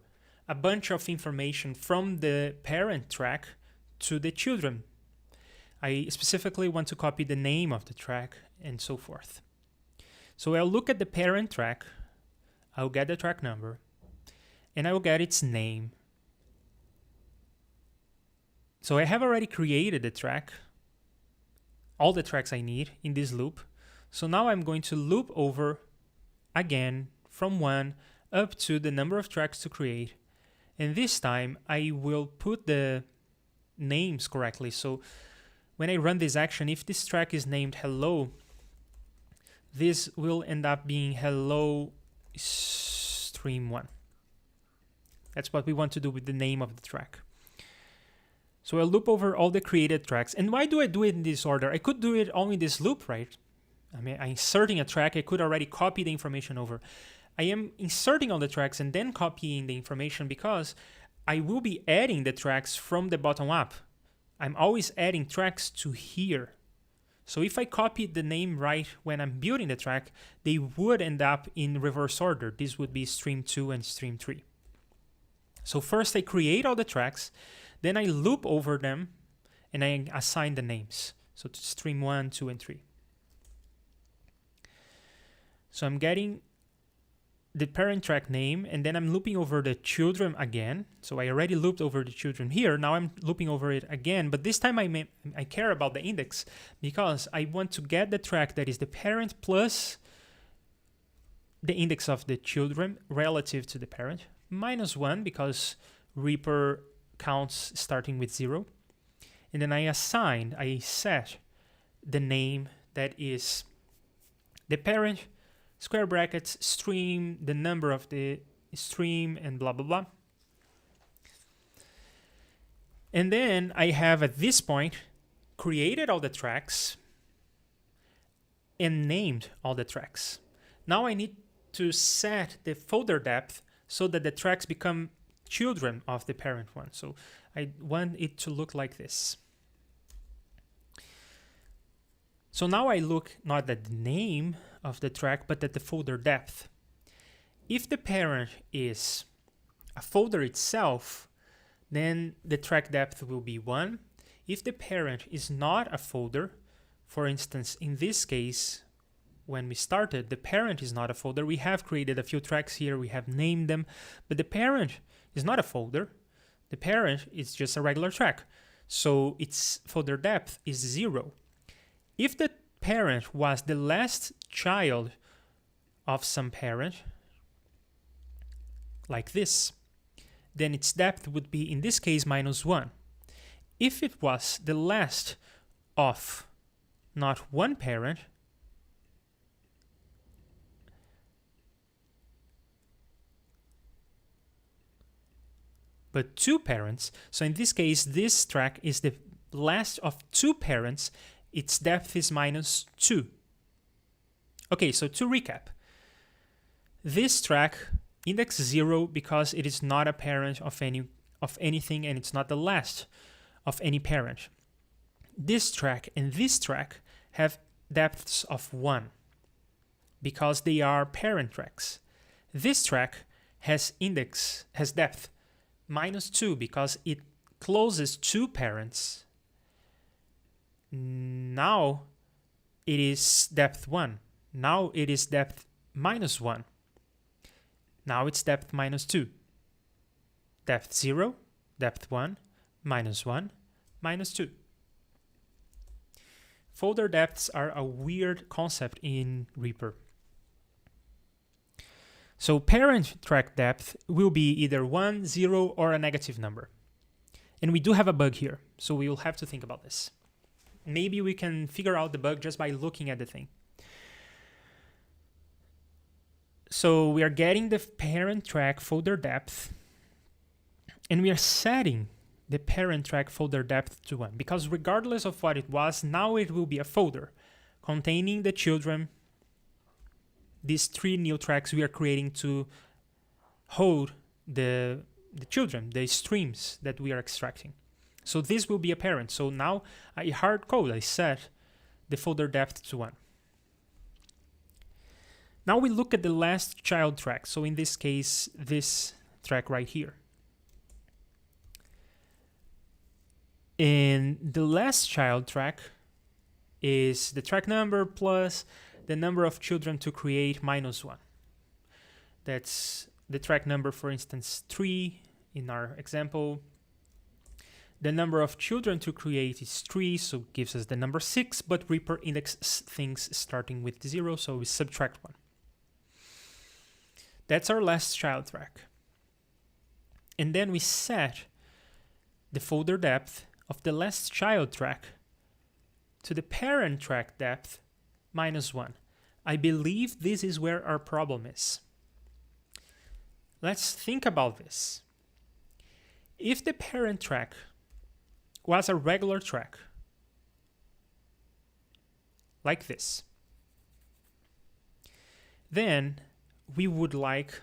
a bunch of information from the parent track to the children. I specifically want to copy the name of the track and so forth. So I'll look at the parent track, I'll get the track number, and I will get its name. So I have already created the track, all the tracks I need in this loop. So now I'm going to loop over again from 1 up to the number of tracks to create. And this time I will put the names correctly. So when I run this action, if this track is named hello, this will end up being hello stream 1. That's what we want to do with the name of the track. So I'll loop over all the created tracks. And why do I do it in this order? I could do it all in this loop, right? I mean, I'm inserting a track, I could already copy the information over. I am inserting all the tracks and then copying the information because I will be adding the tracks from the bottom up. I'm always adding tracks to here. So if I copy the name right when I'm building the track, they would end up in reverse order. This would be stream 2 and stream 3. So first I create all the tracks, then I loop over them and I assign the names. So to stream 1, 2, and 3. So I'm getting the parent track name, and then I'm looping over the children again. So I already looped over the children here. Now I'm looping over it again, but this time I care about the index because I want to get the track that is the parent plus the index of the children relative to the parent, -1 because REAPER counts starting with 0. And then I set the name that is the parent, square brackets, stream, the number of the stream, and blah, blah, blah. And then I have, at this point, created all the tracks and named all the tracks. Now I need to set the folder depth so that the tracks become children of the parent one. So I want it to look like this. So now I look not at the name of the track, but at the folder depth. If the parent is a folder itself, then the track depth will be 1. If the parent is not a folder, for instance, in this case, when we started, the parent is not a folder. We have created a few tracks here, we have named them, but the parent is not a folder. The parent is just a regular track. So its folder depth is 0. If the parent was the last child of some parent, like this, then its depth would be, in this case, -1. If it was the last of not one parent, but 2 parents, so in this case, this track is the last of 2 parents, its depth is -2. Okay, so to recap, this track index 0 because it is not a parent of anything and it's not the last of any parent. This track and this track have depths of 1 because they are parent tracks. This track has depth -2 because it closes 2 parents. Now it is depth 1. Now it is depth -1. Now it's depth -2. Depth 0, depth 1, -1, -2. Folder depths are a weird concept in REAPER. So parent track depth will be either 1, 0, or a negative number. And we do have a bug here, so we will have to think about this. Maybe we can figure out the bug just by looking at the thing. So we are getting the parent track folder depth, and we are setting the parent track folder depth to 1, because regardless of what it was, now it will be a folder containing the children, these 3 new tracks we are creating to hold the children, the streams that we are extracting. So this will be a parent. So now I hard code, I set the folder depth to 1. Now we look at the last child track. So in this case, this track right here. And the last child track is the track number plus the number of children to create minus 1. That's the track number, for instance, 3 in our example. The number of children to create is 3, so it gives us the number 6, but REAPER indexes things starting with 0, so we subtract 1. That's our last child track. And then we set the folder depth of the last child track to the parent track depth minus 1. I believe this is where our problem is. Let's think about this. If the parent track was a regular track, like this, then we would like,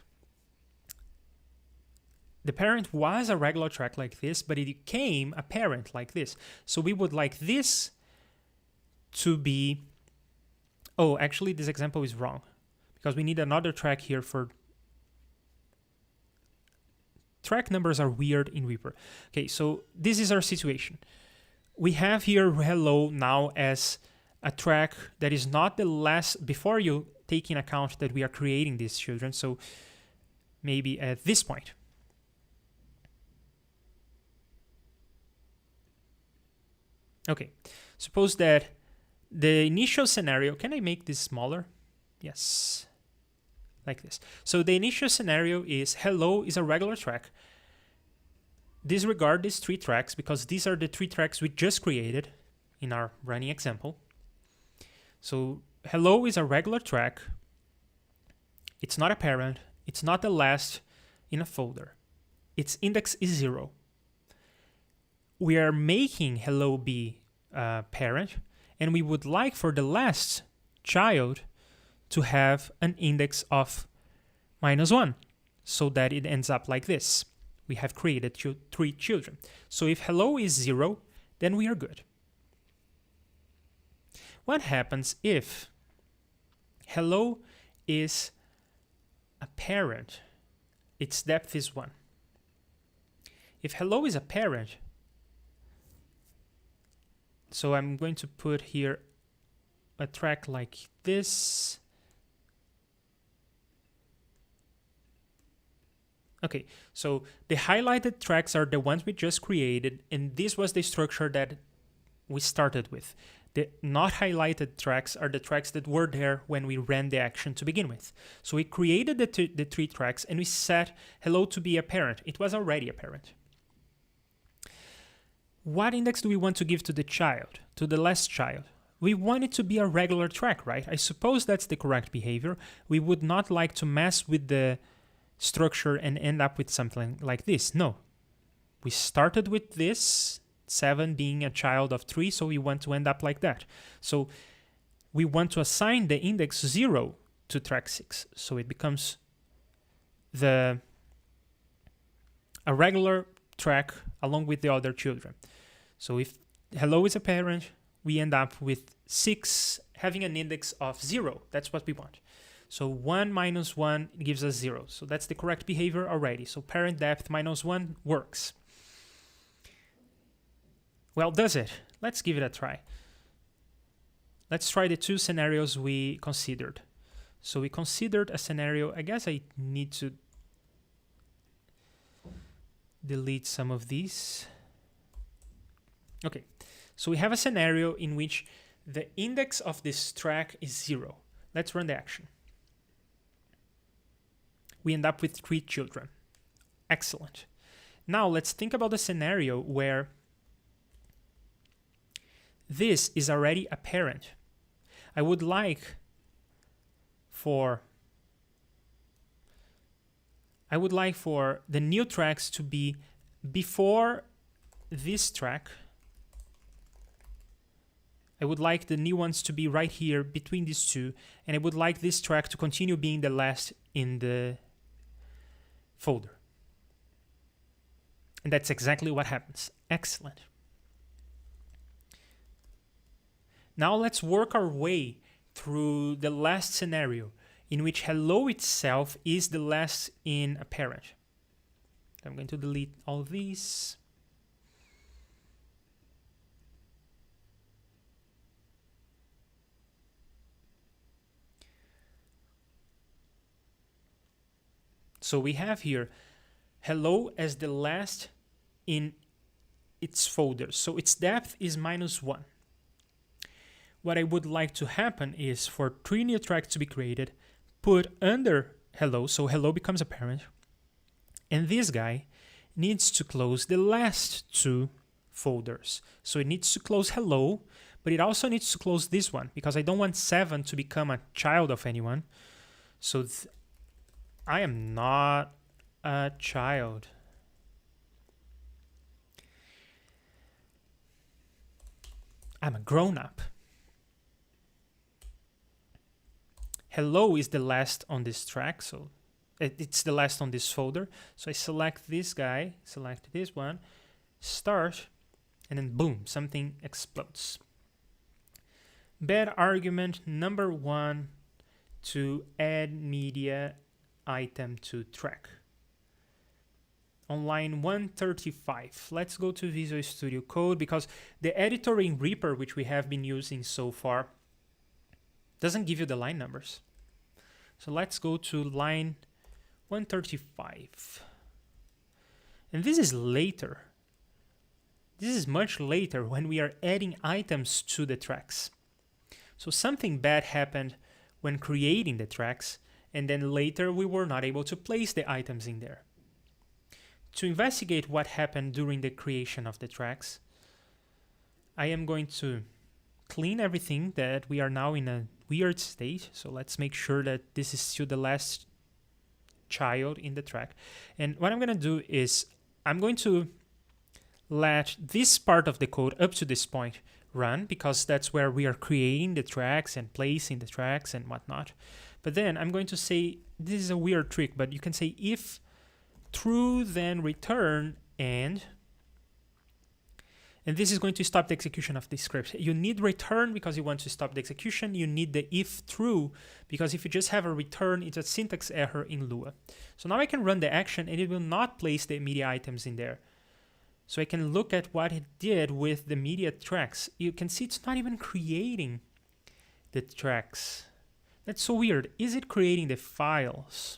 the parent was a regular track like this, but it became a parent like this. So we would like this to be, oh, actually this example is wrong, because we need another track here for, track numbers are weird in REAPER. Okay, so this is our situation. We have here hello now as a track that is not the last, before you take in account that we are creating these children, so maybe at this point. Okay, suppose that the initial scenario, can I make this smaller? Yes, like this. So the initial scenario is hello is a regular track. Disregard these 3 tracks because these are the 3 tracks we just created in our running example. So hello is a regular track. It's not a parent. It's not the last in a folder. Its index is 0. We are making hello be a parent, and we would like for the last child to have an index of minus 1, so that it ends up like this. We have created 3 children. So if hello is 0, then we are good. What happens if hello is a parent? Its depth is 1. If hello is a parent, so I'm going to put here a track like this. Okay, so the highlighted tracks are the ones we just created, and this was the structure that we started with. The not highlighted tracks are the tracks that were there when we ran the action to begin with. So we created the 3 tracks, and we set hello to be a parent. It was already a parent. What index do we want to give to the child, to the last child? We want it to be a regular track, right? I suppose that's the correct behavior. We would not like to mess with the structure and end up with something like this. No. We started with this, 7 being a child of 3, so we want to end up like that. So we want to assign the index 0 to track 6. So it becomes a regular track along with the other children. So if hello is a parent, we end up with 6 having an index of 0. That's what we want. So 1 minus 1 gives us 0. So that's the correct behavior already. So parent depth minus 1 works. Well, does it? Let's give it a try. Let's try the 2 scenarios we considered. So we considered a scenario, I guess I need to delete some of these. Okay, so we have a scenario in which the index of this track is 0. Let's run the action. we end up with 3 children. Excellent. Now let's think about the scenario where this is already a parent. I would like for the new tracks to be before this track. I would like the new ones to be right here between these two, and I would like this track to continue being the last in the folder. And that's exactly what happens. Excellent. Now let's work our way through the last scenario in which hello itself is the last in a parent. I'm going to delete all these. So we have here hello as the last in its folder. So its depth is -1. What I would like to happen is for 3 new tracks to be created, put under hello, so hello becomes a parent, and this guy needs to close the last 2 folders. So it needs to close hello, but it also needs to close this one because I don't want 7 to become a child of anyone. So I am not a child. I'm a grown-up. Hello is the last on this track, so it's the last on this folder. So I select this guy, select this one, start, and then boom, something explodes. Bad argument number 1 to add media item to track. On line 135, let's go to Visual Studio Code because the editor in REAPER, which we have been using so far, doesn't give you the line numbers. So let's go to line 135. And this is later. This is much later when we are adding items to the tracks. So something bad happened when creating the tracks, and then later we were not able to place the items in there. To investigate what happened during the creation of the tracks, I am going to clean everything that we are now in a weird state. So let's make sure that this is still the last child in the track. And what I'm going to do is I'm going to let this part of the code up to this point run because that's where we are creating the tracks and placing the tracks and whatnot. But then I'm going to say, this is a weird trick, but you can say if true, then return and this is going to stop the execution of the script. You need return because you want to stop the execution. You need the if true because if you just have a return, it's a syntax error in Lua. So now I can run the action and it will not place the media items in there. So I can look at what it did with the media tracks. You can see it's not even creating the tracks. That's so weird. Is it creating the files?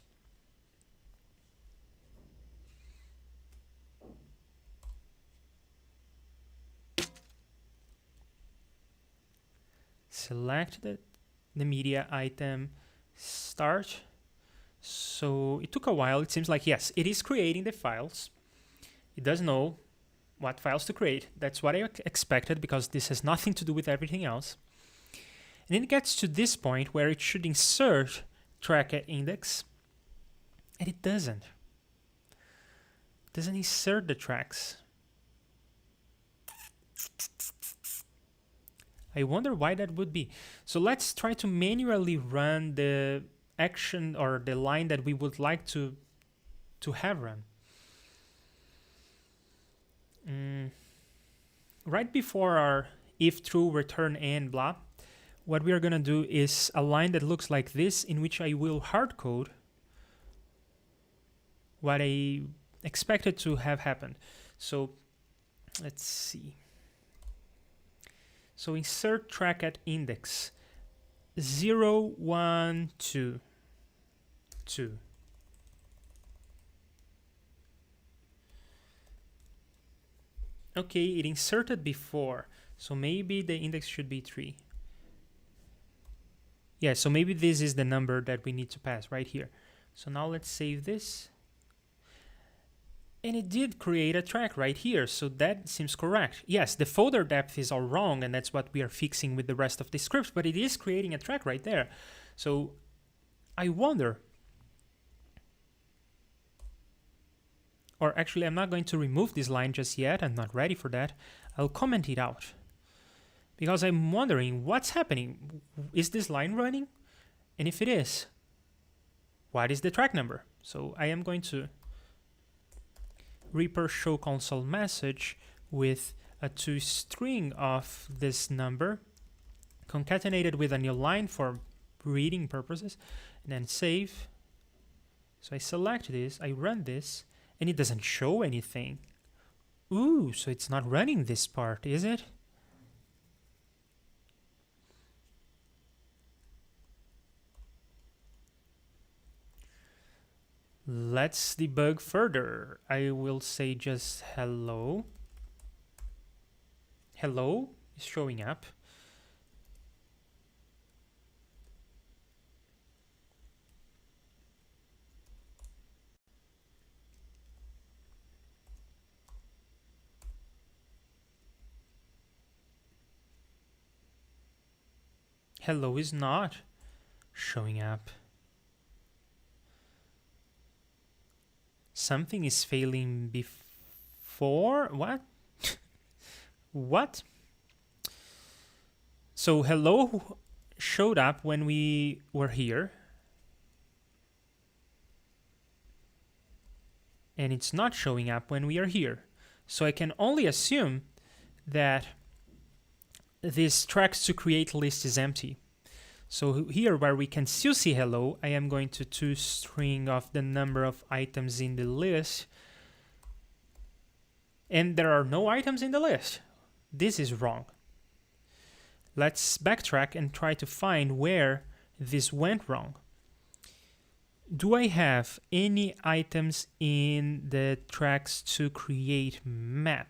Select the media item, start. So it took a while. It seems like, yes, it is creating the files. It does know what files to create. That's what I expected because this has nothing to do with everything else. And then it gets to this point where it should insert track at index, and it doesn't. It doesn't insert the tracks. I wonder why that would be. So let's try to manually run the action or the line that we would like to have run. Right before our if true, return and blah, what we are going to do is a line that looks like this in which I will hardcode what I expected to have happened. So let's see. So insert track at index 0, 1, 2, 2. Okay, it inserted before, so maybe the index should be 3. Yeah, so maybe this is the number that we need to pass right here. So now let's save this. And it did create a track right here, so that seems correct. Yes, the folder depth is all wrong, and that's what we are fixing with the rest of the script, but it is creating a track right there. So I wonder, or actually I'm not going to remove this line just yet, I'm not ready for that. I'll comment it out, because I'm wondering what's happening. Is this line running? And if it is, what is the track number? So I am going to Reaper show console message with a toString of this number concatenated with a new line for reading purposes, and then save. So I select this, I run this, and it doesn't show anything. Ooh, so it's not running this part, is it? Let's debug further. I will say just hello. Hello is showing up. Hello is not showing up. Something is failing before? What? What? So hello showed up when we were here. And it's not showing up when we are here. So I can only assume that this tracks to create list is empty. So here where we can still see hello, I am going to toString of the number of items in the list. And there are no items in the list. This is wrong. Let's backtrack and try to find where this went wrong. Do I have any items in the tracks to create map?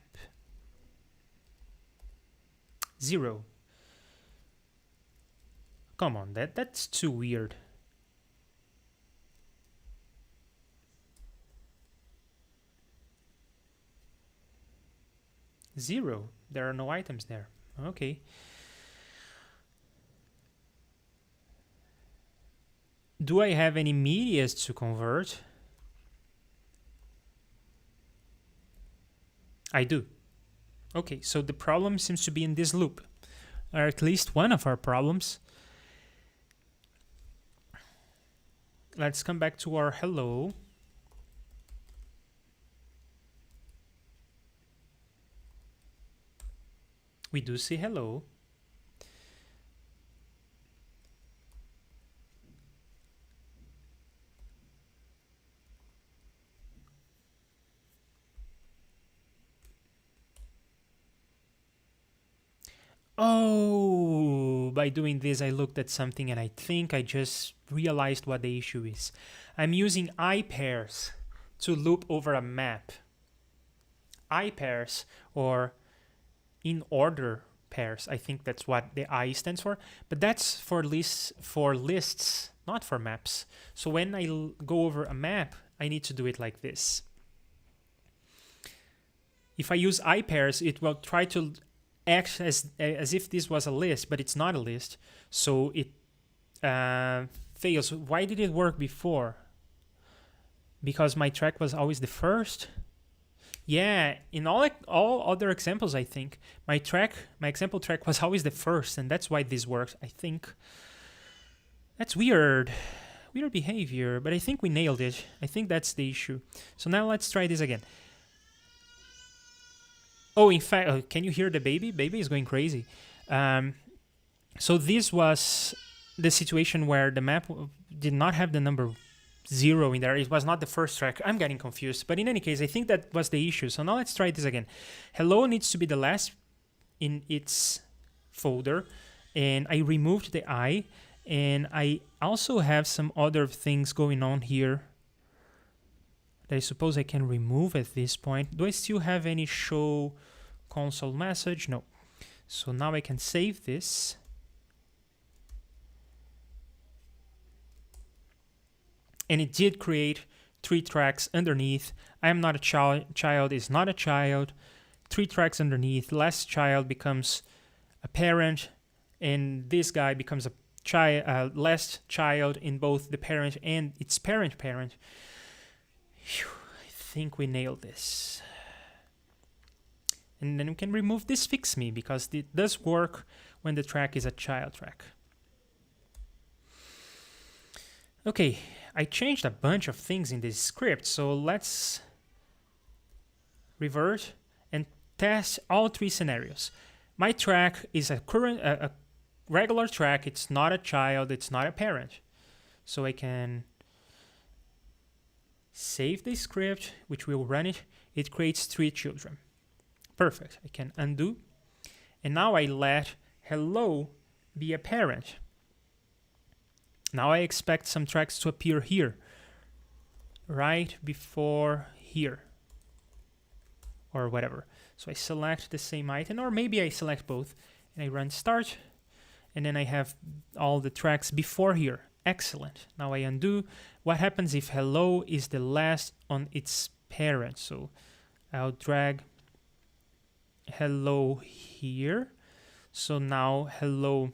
0. Come on, that's too weird. Zero. There are no items there. Okay. Do I have any medias to convert? I do. Okay, so the problem seems to be in this loop, or at least one of our problems. Let's come back to our hello. We do see hello. Oh, by doing this, I looked at something and I think I just realized what the issue is. I'm using I-pairs to loop over a map. I-pairs, or in order pairs, I think that's what the I stands for, but that's for lists, not for maps. So when I go over a map, I need to do it like this. If I use I-pairs, it will try to act as if this was a list, but it's not a list, so it fails. Why did it work before? Because my track was always the first? Yeah, in all other examples, I think my example track was always the first, and that's why this works. I think that's weird behavior, but I think we nailed it. I think that's the issue. So now let's try this again. Oh, in fact, can you hear the baby? Baby is going crazy. So this was the situation where the map did not have the number 0 in there. It was not the first track. I'm getting confused. But in any case, I think that was the issue. So now let's try this again. Hello needs to be the last in its folder. And I removed the I. And I also have some other things going on here that I suppose I can remove at this point. Do I still have any show console message? No. So now I can save this. and it did create 3 tracks underneath. I am not a child is not a child. 3 tracks underneath. Last child becomes a parent, and this guy becomes a last child in both the parent and its parent. Whew, I think we nailed this. And then we can remove this fix me, because it does work when the track is a child track. Okay, I changed a bunch of things in this script, so let's revert and test all 3 scenarios. My track is a regular track. It's not a child, it's not a parent. So I can save the script, which will run it. It creates 3 children. Perfect. I can undo. And now I let hello be a parent. Now I expect some tracks to appear here, right before here, or whatever. So I select the same item, or maybe I select both, and I run start, and then I have all the tracks before here. Excellent. Now I undo. What happens if hello is the last on its parent? So I'll drag hello here. So now hello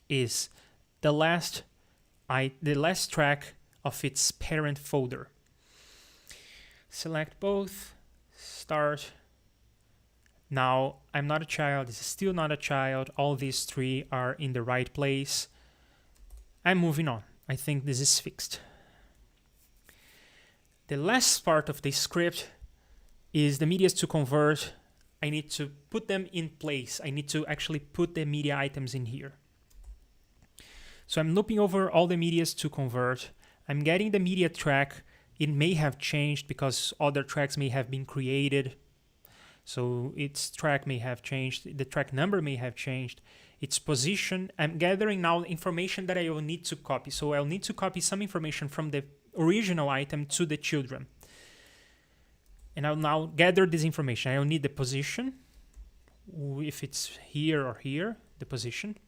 is the last track of its parent folder. Select both, start. Now I'm not a child, this is still not a child. All these 3 are in the right place. I'm moving on. I think this is fixed. The last part of the script is the medias to convert. I need to put them in place. I need to actually put the media items in here. So I'm looping over all the medias to convert. I'm getting the media track. It may have changed because other tracks may have been created. So its track may have changed. The track number may have changed. Its position. I'm gathering now information that I will need to copy. So I'll need to copy some information from the original item to the children. And I'll now gather this information. I'll need the position, if it's here or here, the position,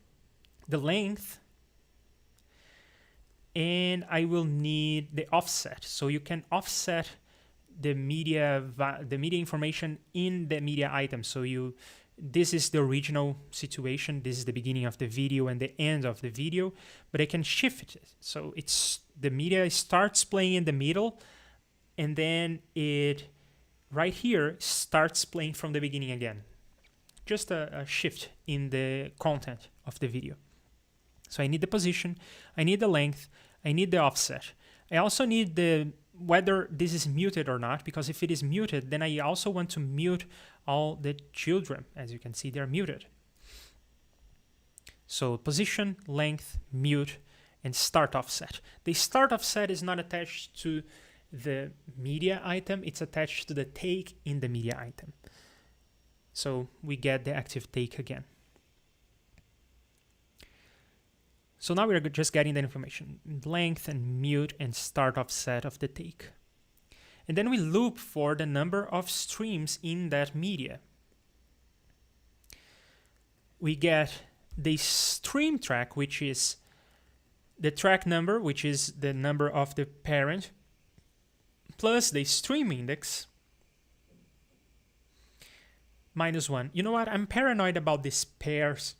the length, and I will need the offset. So you can offset the media information in the media item. So this is the original situation. This is the beginning of the video and the end of the video, but I can shift it. So the media starts playing in the middle, and then it right here starts playing from the beginning again. Just a shift in the content of the video. So I need the position, I need the length, I need the offset. I also need whether this is muted or not, because if it is muted, then I also want to mute all the children. As you can see, they're muted. So position, length, mute, and start offset. The start offset is not attached to the media item, it's attached to the take in the media item. So we get the active take again. So now we're just getting the information, length and mute and start offset of the take. And then we loop for the number of streams in that media. We get the stream track, which is the track number, which is the number of the parent, plus the stream index, -1. You know what? I'm paranoid about these pairs.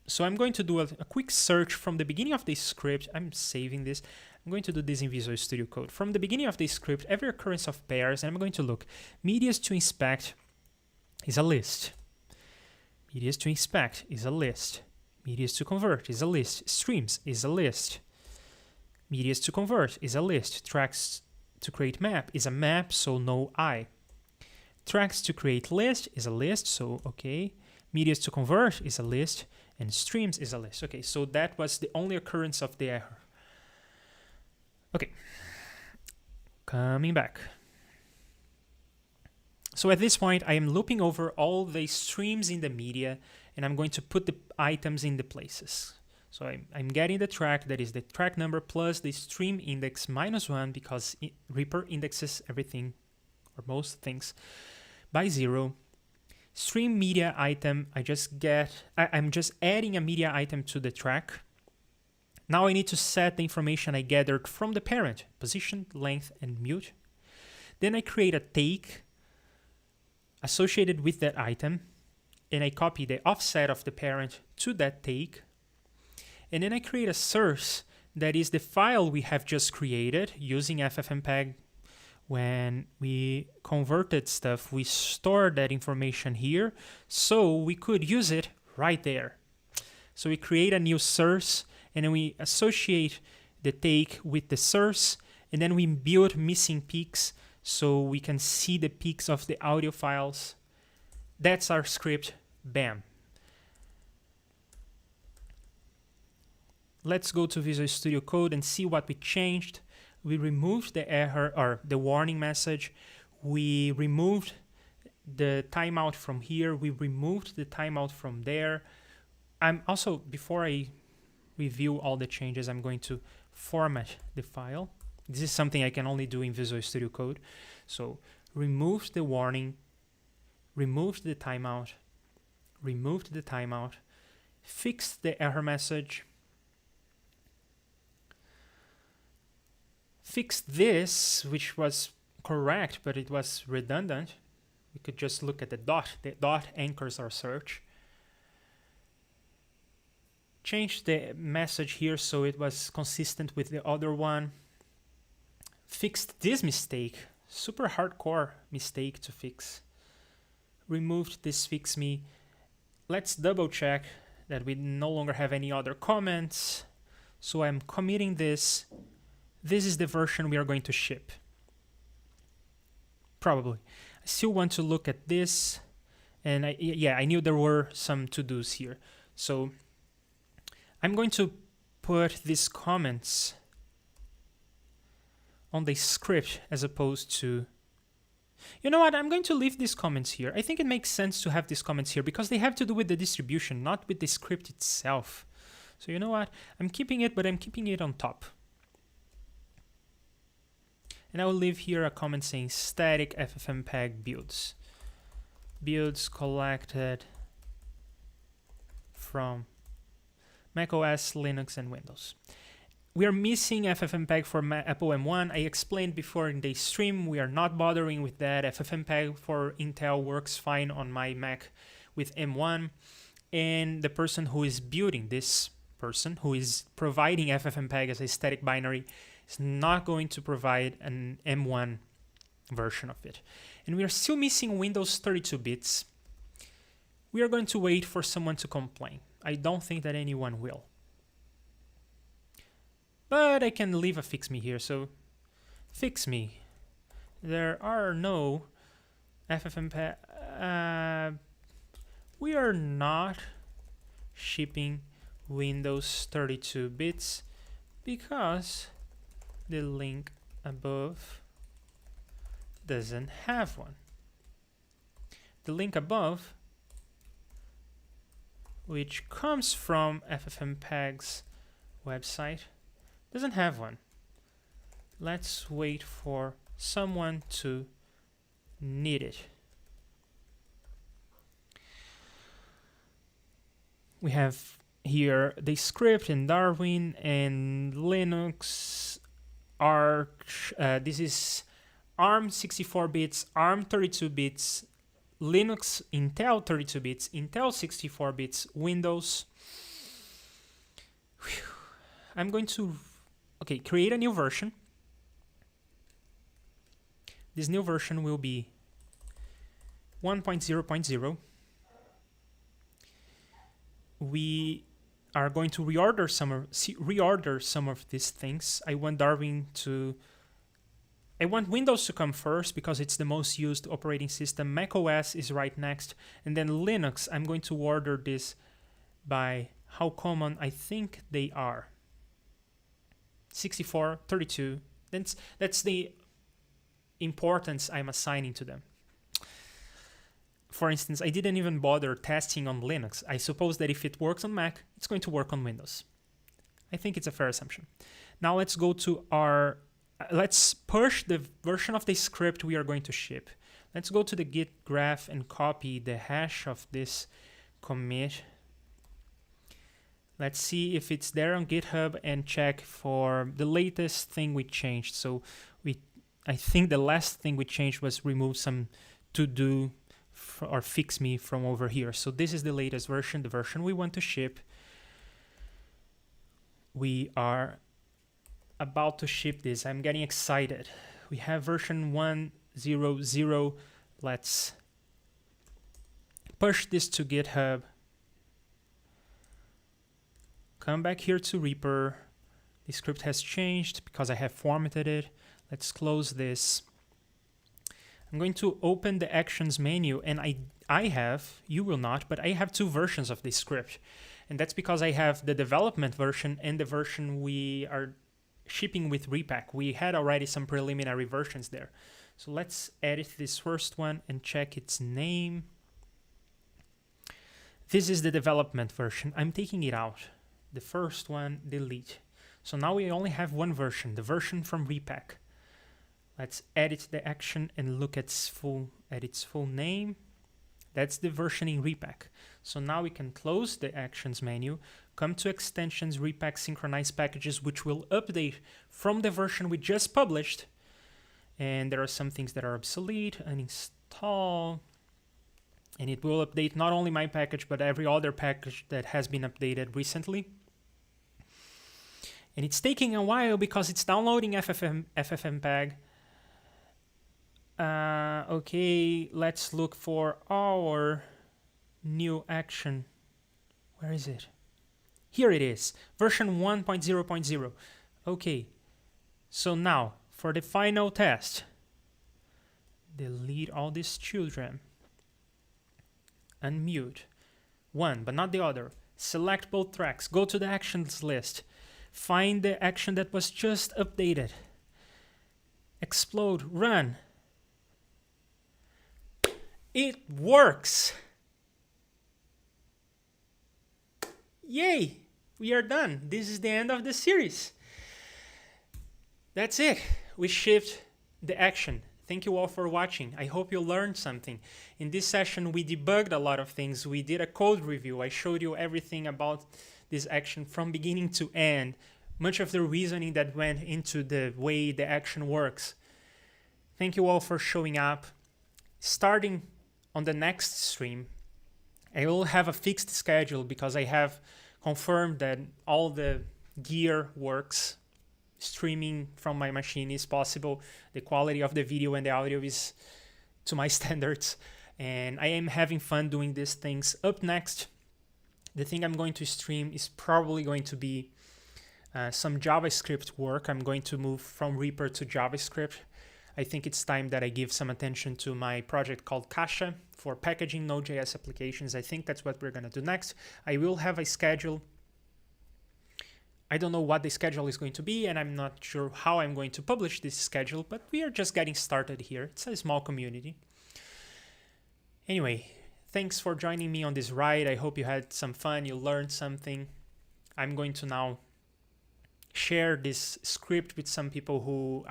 So I'm going to do a quick search from the beginning of this script. I'm saving this. I'm going to do this in Visual Studio Code. From the beginning of this script, every occurrence of pairs, and I'm going to look. Medias to inspect is a list. Medias to inspect is a list. Medias to convert is a list. Streams is a list. Medias to convert is a list. Tracks to create map is a map, so no I. Tracks to create list is a list, so okay. Medias to convert is a list, and streams is a list. Okay, so that was the only occurrence of the error. Okay, coming back. So at this point, I am looping over all the streams in the media, and I'm going to put the items in the places. So I'm getting the track, that is the track number plus the stream index -1, because REAPER indexes everything, or most things, by 0. Stream media item, I'm just adding a media item to the track. Now I need to set the information I gathered from the parent, position, length, and mute. Then I create a take associated with that item, and I copy the offset of the parent to that take. And then I create a source that is the file we have just created using ffmpeg. When we converted stuff, we stored that information here, so we could use it right there. So we create a new source, and then we associate the take with the source, and then we build missing peaks so we can see the peaks of the audio files. That's our script. Bam. Let's go to Visual Studio Code and see what we changed. We removed the error or the warning message. We removed the timeout from here. We removed the timeout from there. I'm also, before I review all the changes, I'm going to format the file. This is something I can only do in Visual Studio Code. So removed the warning, removed the timeout, fixed the error message, fixed this, which was correct, but it was redundant. We could just look at the dot. The dot anchors our search. Changed the message here so it was consistent with the other one. Fixed this mistake. Super hardcore mistake to fix. Removed this fix me. Let's double check that we no longer have any other comments. So I'm committing this. This is the version we are going to ship. Probably. I still want to look at this. And I knew there were some to-dos here. So I'm going to put these comments on the script as opposed to... You know what? I'm going to leave these comments here. I think it makes sense to have these comments here because they have to do with the distribution, not with the script itself. So you know what? I'm keeping it, but I'm keeping it on top. And I will leave here a comment saying static ffmpeg builds. Builds collected from macOS, Linux, and Windows. We are missing ffmpeg for Apple M1. I explained before in the stream, we are not bothering with that. ffmpeg for Intel works fine on my Mac with M1. And the person who is building, this person who is providing ffmpeg as a static binary, is not going to provide an M1 version of it. And we are still missing Windows 32 bits. We are going to wait for someone to complain. I don't think that anyone will. But I can leave a fix me here, so fix me. There are no ffmpeg. We are not shipping Windows 32 bits because the link above doesn't have one. The link above, which comes from ffmpeg's website, doesn't have one. Let's wait for someone to need it. We have here the script in Darwin and Linux, Arch. This is ARM 64 bits, ARM 32 bits, Linux, Intel 32 bits, Intel 64 bits, Windows. Whew. I'm going to create a new version. This new version will be 1.0.0. We are going to reorder some of these things. I want Windows to come first because it's the most used operating system. macOS is right next, and then Linux. I'm going to order this by how common I think they are. 64, 32. That's the importance I'm assigning to them. For instance, I didn't even bother testing on Linux. I suppose that if it works on Mac, it's going to work on Windows. I think it's a fair assumption. Now let's go to let's push the version of the script we are going to ship. Let's go to the git graph and copy the hash of this commit. Let's see if it's there on GitHub and check for the latest thing we changed. So I think the last thing we changed was remove some to-do or fix me from over here. So this is the latest version, the version we want to ship. We are about to ship this. I'm getting excited. We have version 1.0.0. Let's push this to GitHub. Come back here to Reaper. The script has changed because I have formatted it. Let's close this. I'm going to open the actions menu, and I have, you will not, but I have two versions of this script. And that's because I have the development version and the version we are shipping with Repack. We had already some preliminary versions there. So let's edit this first one and check its name. This is the development version. I'm taking it out. The first one, delete. So now we only have one version, the version from Repack. Let's edit the action and look at its full name. That's the version in Repack. So now we can close the actions menu, come to extensions, Repack synchronize packages, which will update from the version we just published. And there are some things that are obsolete, uninstall. And it will update not only my package, but every other package that has been updated recently. And it's taking a while because it's downloading ffmpeg. Okay, let's look for our new action. Where is it? Here it is, version 1.0.0. Okay, so now for the final test, delete all these children. Unmute one, but not the other. Select both tracks, go to the actions list. Find the action that was just updated. Explode, run. It works. Yay, we are done. This is the end of the series. That's it. We shipped the action. Thank you all for watching. I hope you learned something. In this session, we debugged a lot of things. We did a code review. I showed you everything about this action from beginning to end. Much of the reasoning that went into the way the action works. Thank you all for showing up. Starting on the next stream, I will have a fixed schedule because I have confirmed that all the gear works. Streaming from my machine is possible. The quality of the video and the audio is to my standards. And I am having fun doing these things. Up next, the thing I'm going to stream is probably going to be some JavaScript work. I'm going to move from Reaper to JavaScript. I think it's time that I give some attention to my project called Kasha for packaging Node.js applications. I think that's what we're going to do next. I will have a schedule. I don't know what the schedule is going to be, and I'm not sure how I'm going to publish this schedule, but we are just getting started here. It's a small community. Anyway, thanks for joining me on this ride. I hope you had some fun, you learned something. I'm going to now share this script with some people who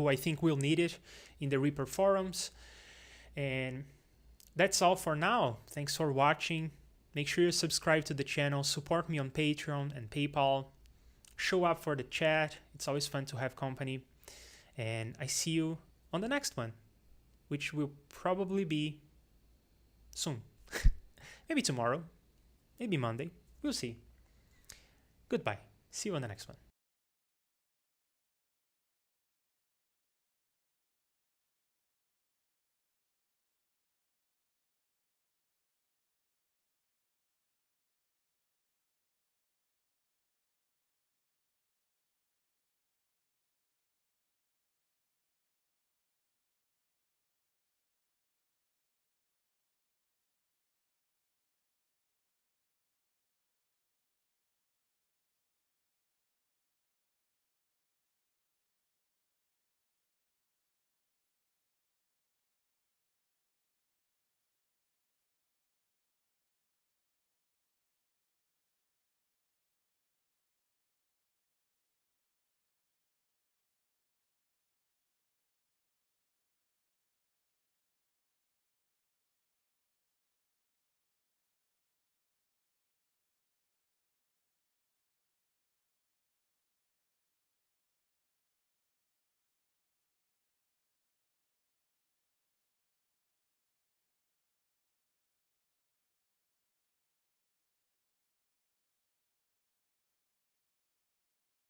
I think will need it in the Reaper forums. And that's all for now. Thanks for watching. Make sure you subscribe to the channel, support me on Patreon and PayPal, show up for the chat. It's always fun to have company. And I see you on the next one, which will probably be soon. Maybe tomorrow, maybe Monday. We'll see. Goodbye. See you on the next one.